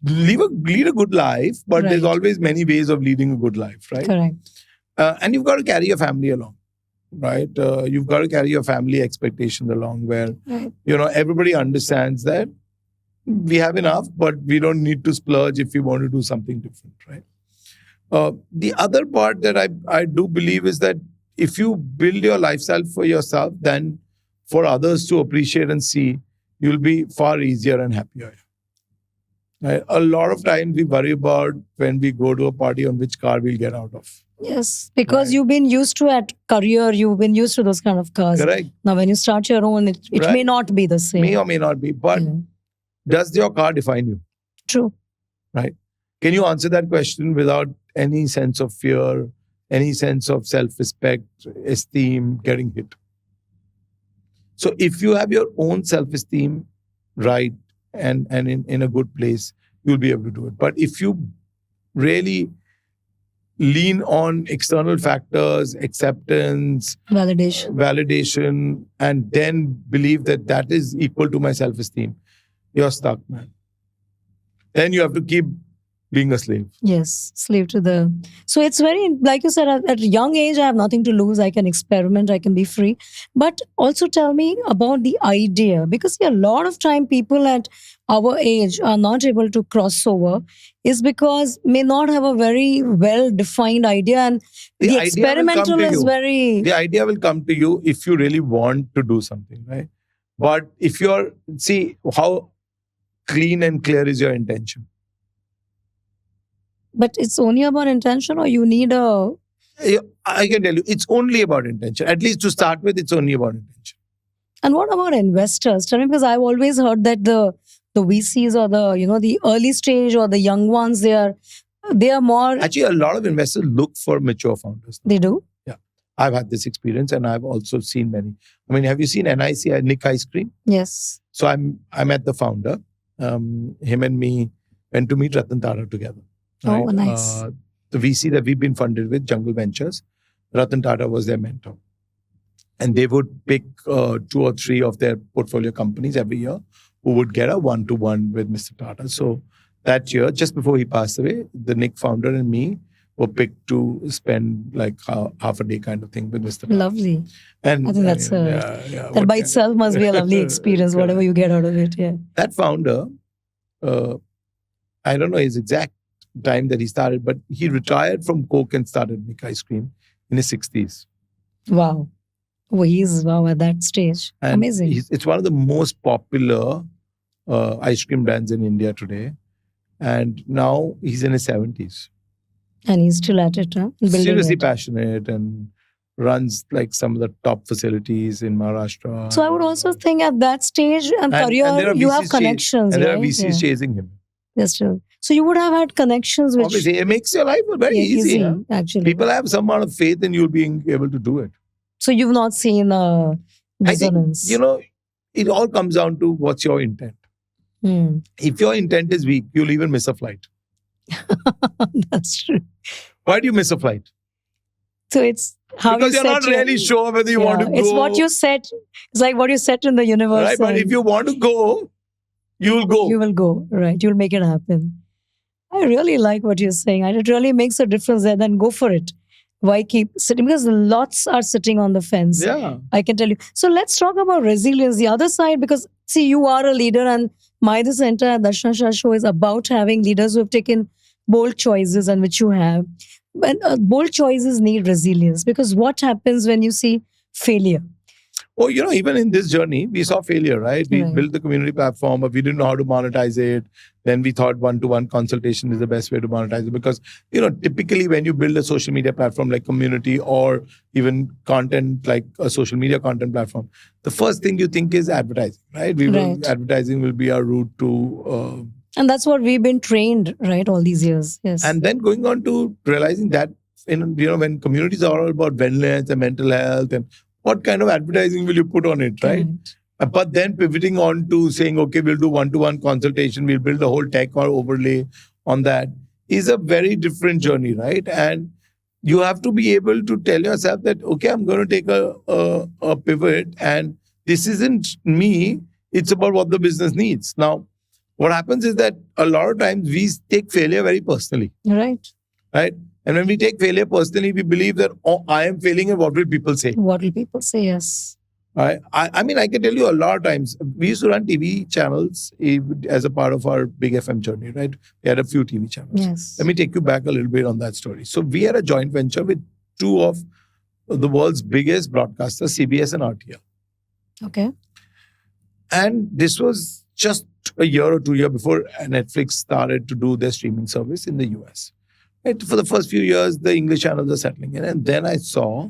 Lead a good life, but there's always many ways of leading a good life. Right.
Correct.
And you've got to carry your family along. Right. You've got to carry your family expectations along, where everybody understands that we have enough, but we don't need to splurge if we want to do something different. Right. The other part that I do believe is that if you build your lifestyle for yourself, then for others to appreciate and see, you'll be far easier and happier. Right? A lot of times we worry about when we go to a party on which car we'll get out of.
Yes, because you've been used to at career, you've been used to those kind of cars.
Correct.
Now when you start your own, it may not be the same.
May or may not be. But does your car define you?
True.
Right. Can you answer that question without any sense of fear, any sense of self-respect, esteem getting hit? So if you have your own self-esteem right and in a good place, you'll be able to do it. But if you really lean on external factors, acceptance, validation, and then believe that is equal to my self-esteem, you're stuck, man. Then you have to keep being a slave.
Yes, slave to the... So it's very, like you said, at a young age, I have nothing to lose. I can experiment, I can be free. But also tell me about the idea, because a lot of time people at our age are not able to cross over is because may not have a very well-defined idea, and the experimental is very...
The idea will come to you if you really want to do something, right? But if see how clean and clear is your intention.
But it's only about intention, or you need a...
I can tell you, it's only about intention. At least to start with, it's only about intention.
And what about investors? Tell me, because I've always heard that the VCs or the early stage or the young ones, they are more...
Actually, a lot of investors look for mature founders.
They do?
Yeah. I've had this experience and I've also seen many. I mean, have you seen NIC, Nick Ice Cream?
Yes.
So I met the founder. Him and me went to meet Ratan Tata together. Right?
Oh, nice.
The VC that we've been funded with, Jungle Ventures, Ratan Tata was their mentor. And they would pick 2 or 3 of their portfolio companies every year who would get a one-to-one with Mr. Tata. So that year, just before he passed away, the Nick founder and me were picked to spend like half a day kind of thing with Mr. Tata.
Lovely.
And
I think that's that by itself must be a lovely experience, whatever you get out of it. Yeah.
That founder, I don't know his exact time that he started, but he retired from Coke and started Nick Ice Cream in his 60s.
Wow. Oh, he's at that stage.
And
amazing.
It's one of the most popular ice cream brands in India today. And now he's in his 70s.
And he's still at it, huh?
Seriously passionate and runs like some of the top facilities in Maharashtra.
So I would also think at that stage and career, you have connections.
And there are VCs chasing him.
Yes, true. So you would have had connections which...
Obviously, it makes your life very easy. Huh?
Actually.
People have some amount of faith in you being able to do it.
So you've not seen dissonance?
I think, it all comes down to what's your intent. If your intent is weak, you'll even miss a flight.
That's true.
Why do you miss a flight?
So it's how
because you're not really sure whether you want to go.
It's what you set. It's like what you set in the universe.
Right, but if you want to go, you will go.
You will go, right? You'll make it happen. I really like what you're saying. And it really makes a difference there. Then go for it. Why keep sitting? Because lots are sitting on the fence.
Yeah.
I can tell you. So let's talk about resilience, the other side, because see, you are a leader and this entire Dysfunctional show is about having leaders who have taken bold choices and which you have. But bold choices need resilience because what happens when you see failure?
Oh, even in this journey, we saw failure, right? We built the community platform, but we didn't know how to monetize it. Then we thought one-to-one consultation is the best way to monetize it because, typically when you build a social media platform like community or even content like a social media content platform, the first thing you think is advertising, right? Advertising will be our route to...
and that's what we've been trained, right, all these years. Yes.
And then going on to realizing that, when communities are all about wellness and mental health and what kind of advertising will you put on it, right? But then pivoting on to saying, okay, we'll do one-to-one consultation, we'll build a whole tech or overlay on that is a very different journey, right? And you have to be able to tell yourself that, okay, I'm going to take a pivot and this isn't me, it's about what the business needs. Now, what happens is that a lot of times we take failure very personally.
Right.
And when we take failure personally, we believe that, I am failing and what will people say?
What will people say? Yes.
I mean, I can tell you a lot of times, we used to run TV channels as a part of our Big FM journey, right? We had a few TV channels.
Yes.
Let me take you back a little bit on that story. So we had a joint venture with 2 of the world's biggest broadcasters, CBS and RTL.
Okay.
And this was just a year or 2 years before Netflix started to do their streaming service in the US. Right? For the first few years, the English channels are settling in. And then I saw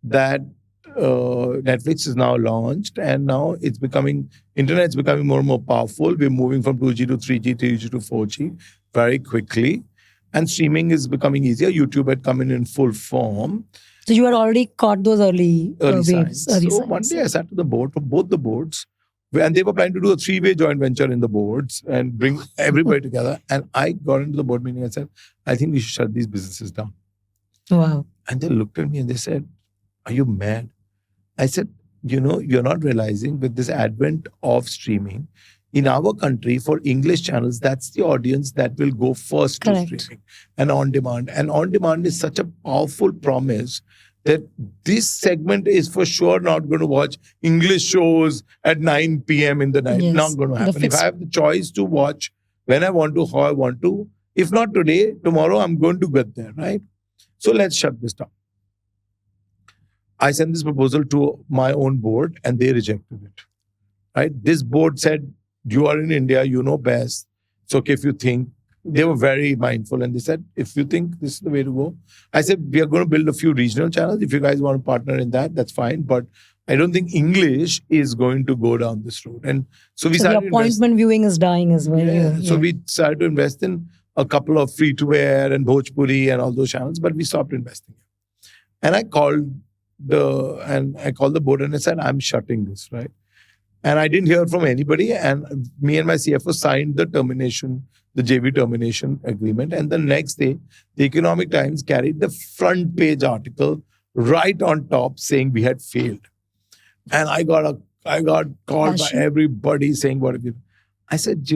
that Netflix is now launched and now internet's becoming more and more powerful. We're moving from 2G to 3G, 3G to 4G very quickly. And streaming is becoming easier. YouTube had come in full form.
So you had already caught those early
signs. So one day I sat to the board for both the boards and they were planning to do a 3-way joint venture in the boards and bring everybody together. And I got into the board meeting and said, I think we should shut these businesses down.
Wow.
And they looked at me and they said, are you mad? I said, you're not realizing with this advent of streaming, in our country, for English channels, that's the audience that will go first to streaming and on demand. And on demand is such a powerful promise that this segment is for sure not going to watch English shows at 9 p.m. in the night. Yes. Not going to happen. If I have the choice to watch when I want to, how I want to, if not today, tomorrow, I'm going to get there, right? So let's shut this down. I sent this proposal to my own board and they rejected it, right? This board said, you are in India, you know best. It's okay if you think. They were very mindful and they said, if you think this is the way to go. I said, we are going to build a few regional channels. If you guys want to partner in that, that's fine. But I don't think English is going to go down this route. And so we started
the appointment viewing is dying as well.
Yeah. So we started to invest in a couple of free-to-air and Bhojpuri and all those channels, but we stopped investing. And I called the board and I said, I'm shutting this, right? And I didn't hear from anybody. And me and my CFO signed the JV termination agreement. And the next day, the Economic Times carried the front page article right on top saying we had failed. And I got called by everybody saying, what have you? I said,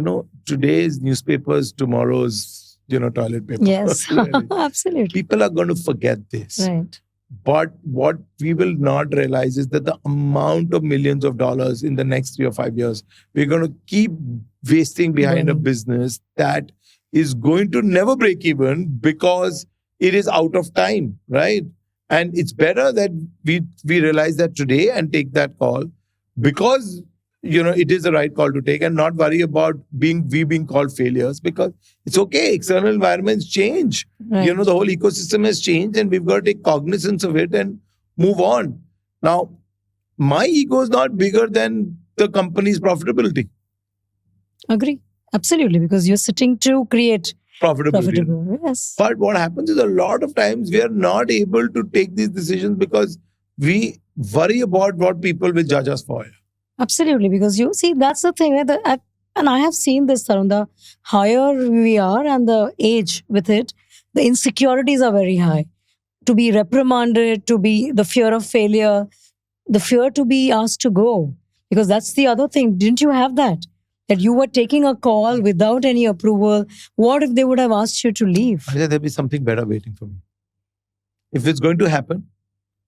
today's newspapers, tomorrow's, toilet paper.
Yes,
Really.
absolutely.
People are going to forget this.
Right.
But what we will not realize is that the amount of millions of dollars in the next 3 or 5 years, we're going to keep wasting behind a business that is going to never break even because it is out of time, right? And it's better that we realize that today and take that call because, it is the right call to take and not worry about being called failures because it's okay. External environments change.
Right.
The whole ecosystem has changed and we've got to take cognizance of it and move on. Now, my ego is not bigger than the company's profitability.
Agree. Absolutely. Because you're sitting to create
profitability.
Yes.
But what happens is a lot of times we are not able to take these decisions because we worry about what people will judge us for.
Absolutely. Because you see, that's the thing. And I have seen this, Tarun, the higher we are and the age with it, the insecurities are very high. To be reprimanded, to be the fear of failure, the fear to be asked to go. Because that's the other thing. Didn't you have that? That you were taking a call without any approval. What if they would have asked you to leave?
I said there'll be something better waiting for me. If it's going to happen,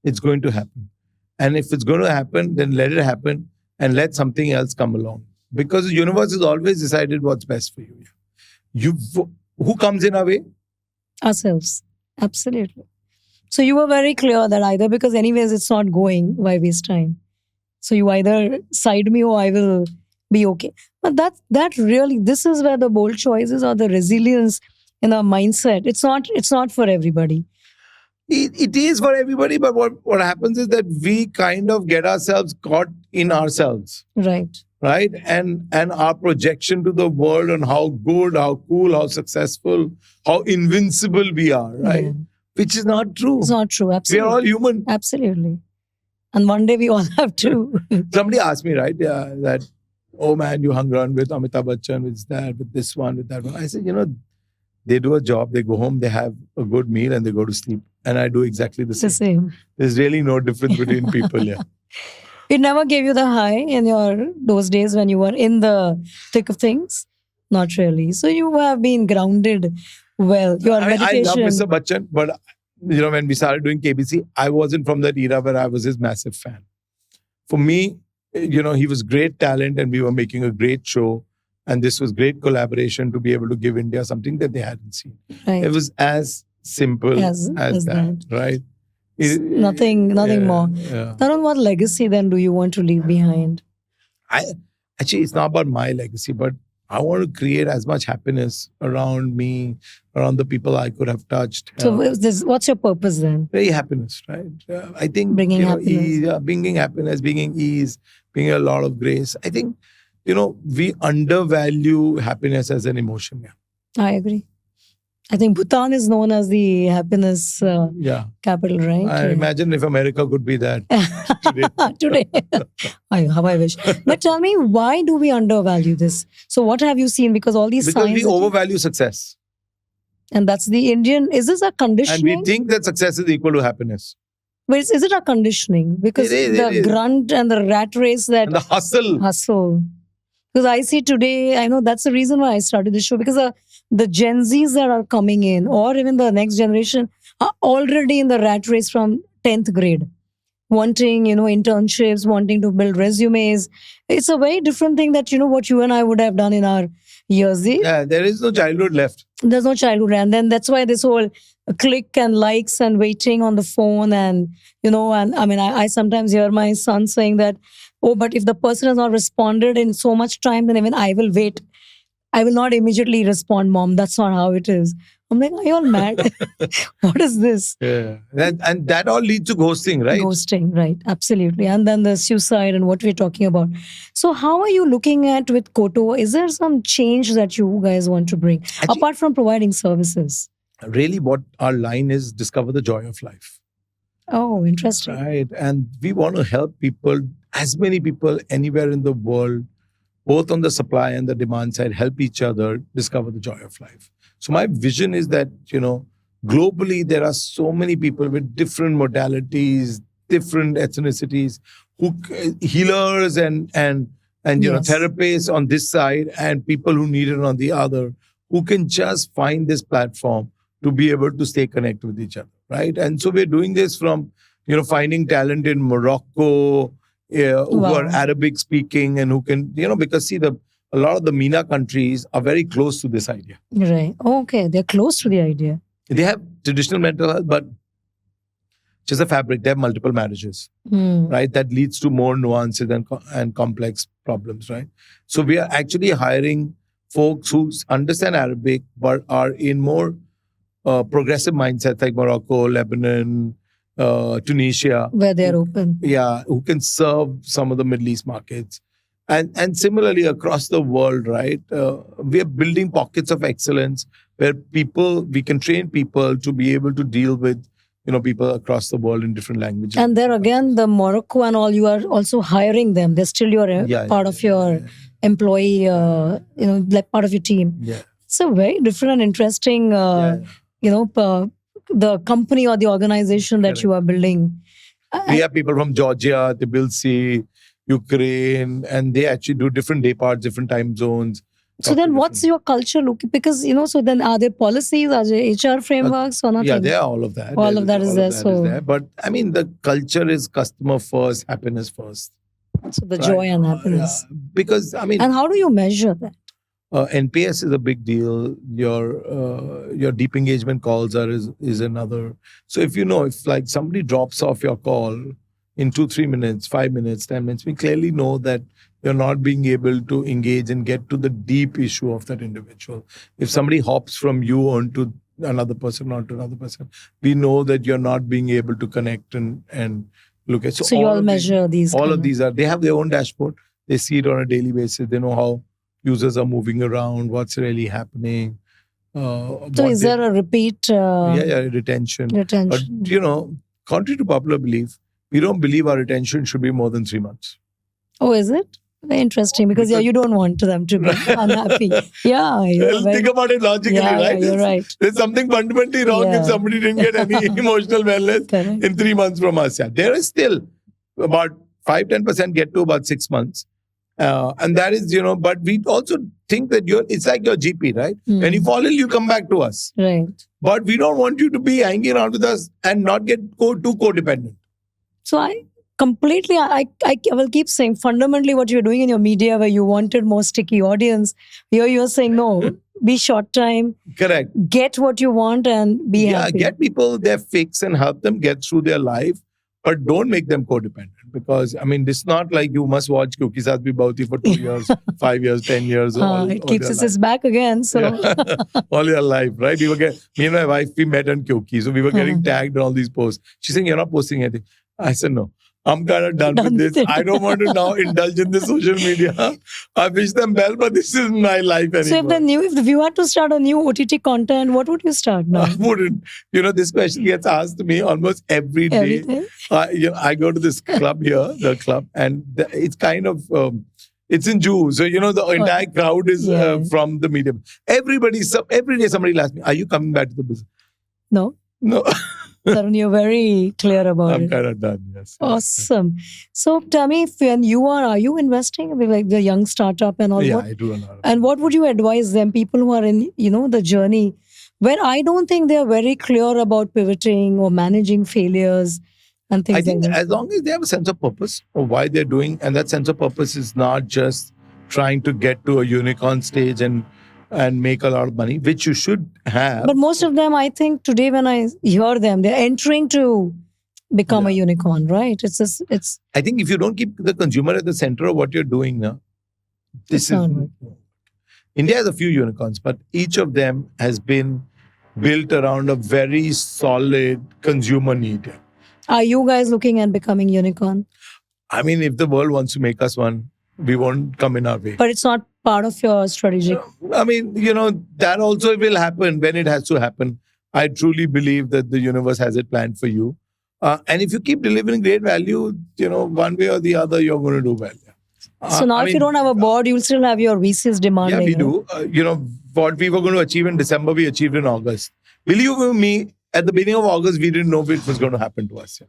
it's going to happen. And if it's going to happen, then let it happen and let something else come along. Because the universe has always decided what's best for you. Who comes in our way?
Ourselves. Absolutely. So you were very clear that either because anyways it's not going, why waste time? So you either side me or I will be okay. But that really, this is where the bold choices or the resilience in our mindset. It's not for everybody.
It is for everybody, but what happens is that we kind of get ourselves caught in ourselves.
Right.
Right? And our projection to the world on how good, how cool, how successful, how invincible we are, right? Yeah. Which is not true.
It's not true, absolutely.
We are all human.
Absolutely. And one day we all have to.
Somebody asked me, right, that, oh man, you hung around with Amitabh Bachchan, with that, with this one, with that one. I said, they do a job, they go home, they have a good meal and they go to sleep. And I do exactly the same. There's really no difference between people, yeah.
It never gave you the high in those days when you were in the thick of things? Not really. So you have been grounded well. Your meditation.
I love Mr. Bachchan, but when we started doing KBC, I wasn't from that era where I was his massive fan. For me, he was great talent and we were making a great show. And this was great collaboration to be able to give India something that they hadn't seen. Right. It was as simple as that, right?
Nothing more.
Yeah.
Tarun, what legacy then do you want to leave behind?
Actually, it's not about my legacy, but I want to create as much happiness around me, around the people I could have touched.
So what's your purpose then?
Very happiness, right? I think
bringing happiness.
Bringing happiness, bringing ease, bringing a lot of grace. I think, we undervalue happiness as an emotion. Yeah.
I agree. I think Bhutan is known as the happiness capital, right?
I imagine if America could be that
today. How I wish. But tell me, why do we undervalue this? So what have you seen? Because all these signs...
we overvalue success.
And that's the Indian... Is this a conditioning?
And we think that success is equal to happiness.
But is it a conditioning? Because the grunt and the rat race that...
And the hustle.
Because I see today, I know that's the reason why I started this show. Because the Gen Zs that are coming in, or even the next generation, are already in the rat race from 10th grade. Wanting, internships, wanting to build resumes. It's a very different thing that, what you and I would have done in our years.
Yeah, there is no childhood left.
There's no childhood. And then that's why this whole click and likes and waiting on the phone and, and I mean, I sometimes hear my son saying that, oh, but if the person has not responded in so much time, then even I will wait. I will not immediately respond, Mom. That's not how it is. I'm like, are you all mad? What is this?
Yeah. And that all leads to ghosting, right?
Ghosting, right. Absolutely. And then the suicide and what we're talking about. So how are you looking at with Coto? Is there some change that you guys want to bring? Actually, apart from providing services?
Really what our line is, discover the joy of life.
Oh, interesting.
Right. And we want to help people, as many people anywhere in the world, both on the supply and the demand side, help each other discover the joy of life. So my vision is that, globally, there are so many people with different modalities, different ethnicities, healers and
Yes.
therapists on this side, and people who need it on the other, who can just find this platform to be able to stay connected with each other, right? And so we're doing this from finding talent in Morocco, who are Arabic speaking and who can because see a lot of the MENA countries are very close to this idea.
Right. Okay, they're close to the idea.
They have traditional mental health, but just a fabric. They have multiple marriages, right? That leads to more nuances and complex problems, right? So we are actually hiring folks who understand Arabic but are in more progressive mindsets like Morocco, Lebanon, Tunisia,
where they're open.
Yeah, who can serve some of the Middle East markets. And similarly across the world, right? We are building pockets of excellence where we can train people to be able to deal with people across the world in different languages.
And there again, the Morocco and all, you are also hiring them. They're still part of your employee, like part of your team.
Yeah.
It's a very different and interesting, the company or the organization that you are building.
We have people from Georgia, Tbilisi, Ukraine, and they actually do different day parts, different time zones.
So then what's your culture looking? Because, so then are there policies, are there HR frameworks or nothing?
Yeah, there are all of that.
All of that is there.
But I mean, the culture is customer first, happiness first.
So the joy and happiness.
Because, I mean...
And how do you measure that?
NPS is a big deal. Your deep engagement calls is another. So if like somebody drops off your call in 2-3 minutes, 5 minutes, 10 minutes, we clearly know that you're not being able to engage and get to the deep issue of that individual. If somebody hops from you onto another person, we know that you're not being able to connect and look at.
So you all measure these.
All of these they have their own dashboard. They see it on a daily basis. They know how users are moving around, what's really happening.
So is there a repeat?
Retention. But, contrary to popular belief, we don't believe our retention should be more than 3 months.
Oh, is it? Very interesting because you don't want them to be unhappy.
Think about it logically, right?
You're right.
There's something fundamentally wrong if somebody didn't get any emotional wellness in 3 months from us. Yeah. There is still about 5-10% get to about 6 months. And that is, but we also think that it's like your GP, right? When you fall ill, you come back to us.
Right.
But we don't want you to be hanging around with us and not get too codependent.
So I will keep saying fundamentally what you're doing in your media where you wanted more sticky audience. Here you're saying, no, be short time.
Correct.
Get what you want and be happy.
Get people their fix and help them get through their life. But don't make them codependent because, I mean, it's not like you must watch Kyunki Saath Bhi Bahut for 2 years, 5 years, 10 years.
It keeps us back again. So
all your life, right? Me and my wife, we met on Kyunki. So we were getting tagged on all these posts. She's saying, you're not posting anything. I said, no. I'm kind of done with this. I don't want to now indulge in the social media. I wish them well, but this is my life anymore.
So if you had to start a new OTT content, what would you start now?
I wouldn't. This question gets asked to me almost every day. I go to this club here, the club, and it's kind of, it's in Jew. So, the entire crowd is from the media. Every day somebody asks me, are you coming back to the business?
No. Tarun, you're very clear about it.
I'm kind of done, yes.
Awesome. So tell me, when are you investing with like the young startup and all?
Yeah, I do a lot.
And what would you advise them, people who are in, the journey, where I don't think they're very clear about pivoting or managing failures and things like that?
I think as long as they have a sense of purpose of why they're doing, and that sense of purpose is not just trying to get to a unicorn stage and make a lot of money, which you should have.
But most of them, I think today when I hear them, they're entering to become a unicorn, right? It's.
I think if you don't keep the consumer at the center of what you're doing now, India has a few unicorns, but each of them has been built around a very solid consumer need.
Are you guys looking at becoming unicorn?
I mean, if the world wants to make us one, we won't come in our way.
But it's not part of your strategy.
I mean, that also will happen when it has to happen. I truly believe that the universe has it planned for you. And if you keep delivering great value, one way or the other, you're going to do well.
So now if you don't have a board, you'll still have your VCs demanding.
Yeah, we do. What we were going to achieve in December, we achieved in August. Believe me, at the beginning of August, we didn't know it was going to happen to us.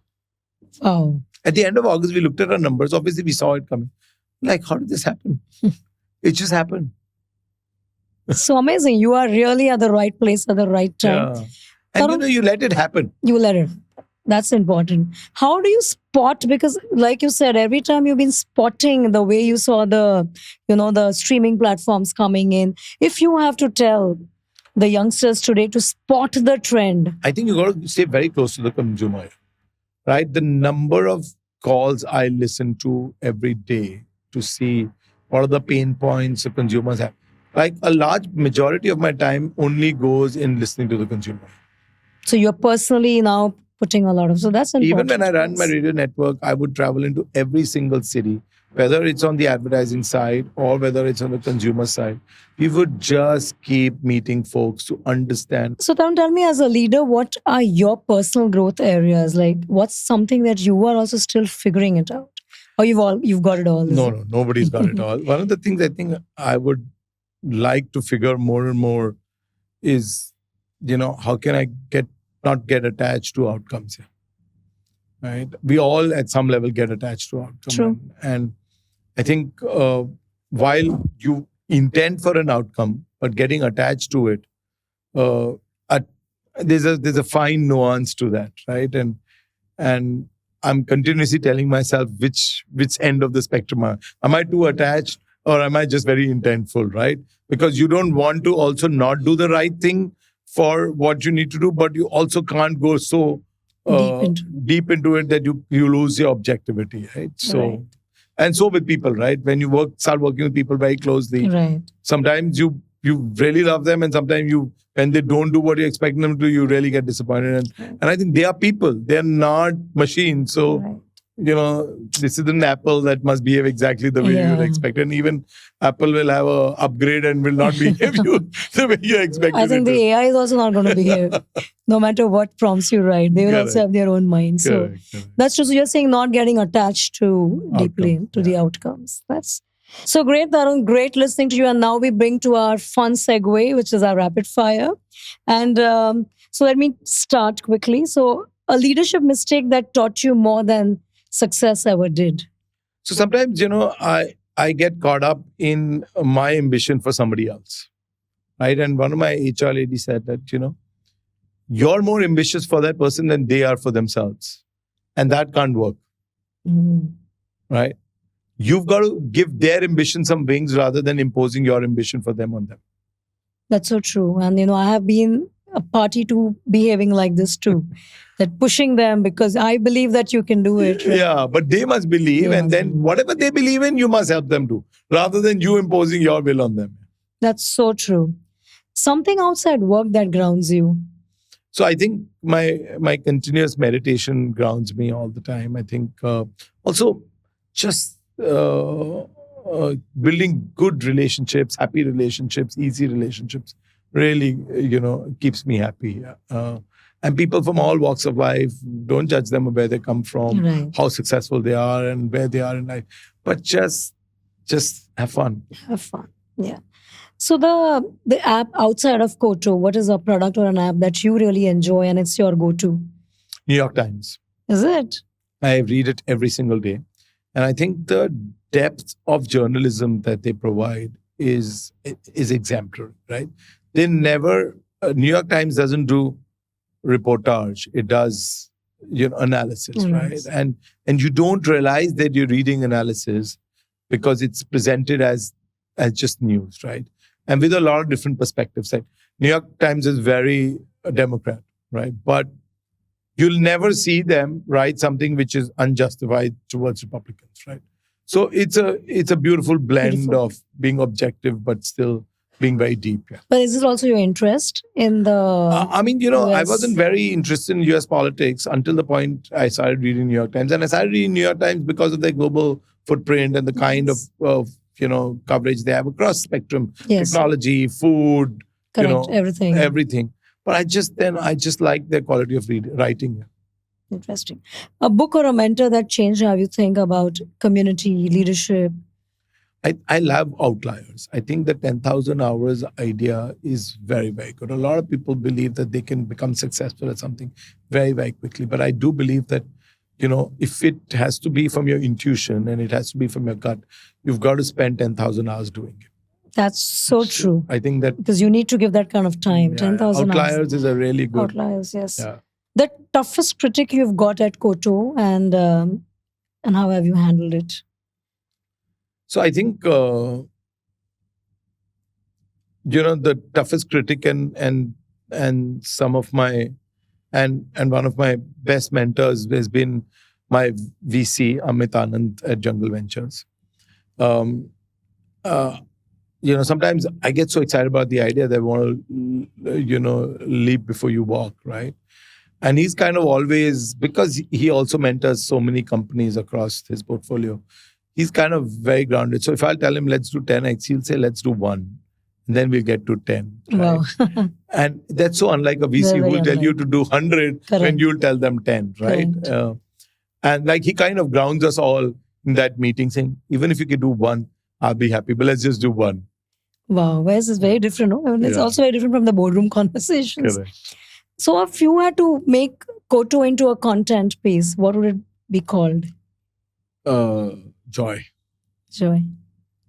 Oh.
At the end of August, we looked at our numbers. Obviously, we saw it coming. Like, how did this happen? It just happened.
So amazing. You are really at the right place at the right time.
Yeah. And you let it happen.
You let it. That's important. How do you spot? Because like you said, every time you've been spotting the way you saw the streaming platforms coming in. If you have to tell the youngsters today to spot the trend.
I think you got to stay very close to the consumer, right? The number of calls I listen to every day to see what are the pain points the consumers have. Like a large majority of my time only goes in listening to the consumer.
So you're personally now putting a lot of, so that's important.
Even when I ran my radio network, I would travel into every single city, whether it's on the advertising side or whether it's on the consumer side. We would just keep meeting folks to understand.
So Tarun, tell me as a leader, what are your personal growth areas? Like what's something that you are also still figuring it out? Or you've got it all?
No, nobody's got it all. One of the things I think I would like to figure more and more is, how can I not get attached to outcomes here? Right? We all at some level get attached to outcomes.
True.
And I think while you intend for an outcome, but getting attached to it, there's a fine nuance to that, right? And I'm continuously telling myself which end of the spectrum am I too attached or am I just very intentful, right? Because you don't want to also not do the right thing for what you need to do, but you also can't go so deep into it that you lose your objectivity, right? So, right. And so with people, right? When you start working with people very closely,
right.
Sometimes you really love them, and sometimes when they don't do what you expect them to do, you really get disappointed. And I think they are people; they are not machines. So. Right. This is an Apple that must behave exactly the way you would expect. And even Apple will have a upgrade and will not behave the way you expect.
I think the AI is also not going to behave. No matter what prompts you write, they will also have their own mind. So that's true. So you're saying not getting attached deeply to the outcomes. That's so great, Tarun. Great listening to you. And now we bring to our fun segue, which is our rapid fire. And so let me start quickly. So a leadership mistake that taught you more than success ever did.
So sometimes, I get caught up in my ambition for somebody else, right? And one of my HR ladies said that, you're more ambitious for that person than they are for themselves. And that can't work, right? You've got to give their ambition some wings rather than imposing your ambition for them on them.
That's so true. And, I have been a party to behaving like this too. That pushing them because I believe that you can do it. Right?
Yeah, but they must believe, and then whatever they believe in, you must help them do, rather than you imposing your will on them.
That's so true. Something outside work that grounds you.
So I think my continuous meditation grounds me all the time. I think also just building good relationships, happy relationships, easy relationships really, keeps me happy. And people from all walks of life, don't judge them where they come from, how successful they are and where they are in life. But just have fun.
Have fun, yeah. So the app outside of Coto, what is a product or an app that you really enjoy and it's your go-to?
New York Times.
Is it?
I read it every single day. And I think the depth of journalism that they provide is exemplary, right? They never, New York Times doesn't do reportage, it does analysis, right? And you don't realize that you're reading analysis because it's presented as just news, right? And with a lot of different perspectives. Like New York Times is very Democrat, right? But you'll never see them write something which is unjustified towards Republicans, right? So it's a beautiful blend of being objective but still being very deep. Yeah.
But is it also your interest in the
I wasn't very interested in US politics until the point I started reading New York Times. And I started reading New York Times because of their global footprint and the kind of coverage they have across spectrum. Technology, food,
correct,
everything. But I just like their quality of writing.
Interesting. A book or a mentor that changed how you think about community, leadership?
I love outliers. I think the 10,000 hours idea is very, very good. A lot of people believe that they can become successful at something very, very quickly. But I do believe that, if it has to be from your intuition and it has to be from your gut, you've got to spend 10,000 hours doing it.
That's so true.
I think that
because you need to give that kind of time. 10,000 hours.
outliers is a really good.
Outliers, yes.
Yeah.
The toughest critic you've got at Coto, and how have you handled it?
So I think the toughest critic and some of my and one of my best mentors has been my VC Amit Anand at Jungle Ventures. Sometimes I get so excited about the idea that I want to leap before you walk, right? And he's kind of always, because he also mentors so many companies across his portfolio, he's kind of very grounded. So if I'll tell him, let's do 10x, he'll say, let's do 1. And then we'll get to 10. Right? Wow. And that's so unlike a VC who will tell you to do 100 when you'll tell them 10, right? And like he kind of grounds us all in that meeting saying, even if you can do 1, I'll be happy, but let's just do 1.
Wow, this is very different. No? I mean, it's also very different from the boardroom conversations.
Correct.
So if you had to make Coto into a content piece, what would it be called?
Joy.
Joy.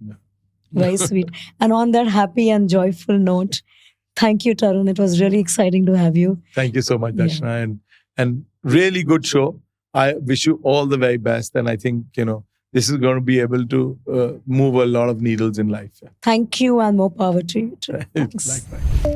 Yeah.
Very sweet. And on that happy and joyful note, thank you, Tarun. It was really exciting to have you.
Thank you so much, Darshana. And really good show. I wish you all the very best. And I think, this is going to be able to move a lot of needles in life.
Thank you, and more power to you too. Thanks.
Likewise.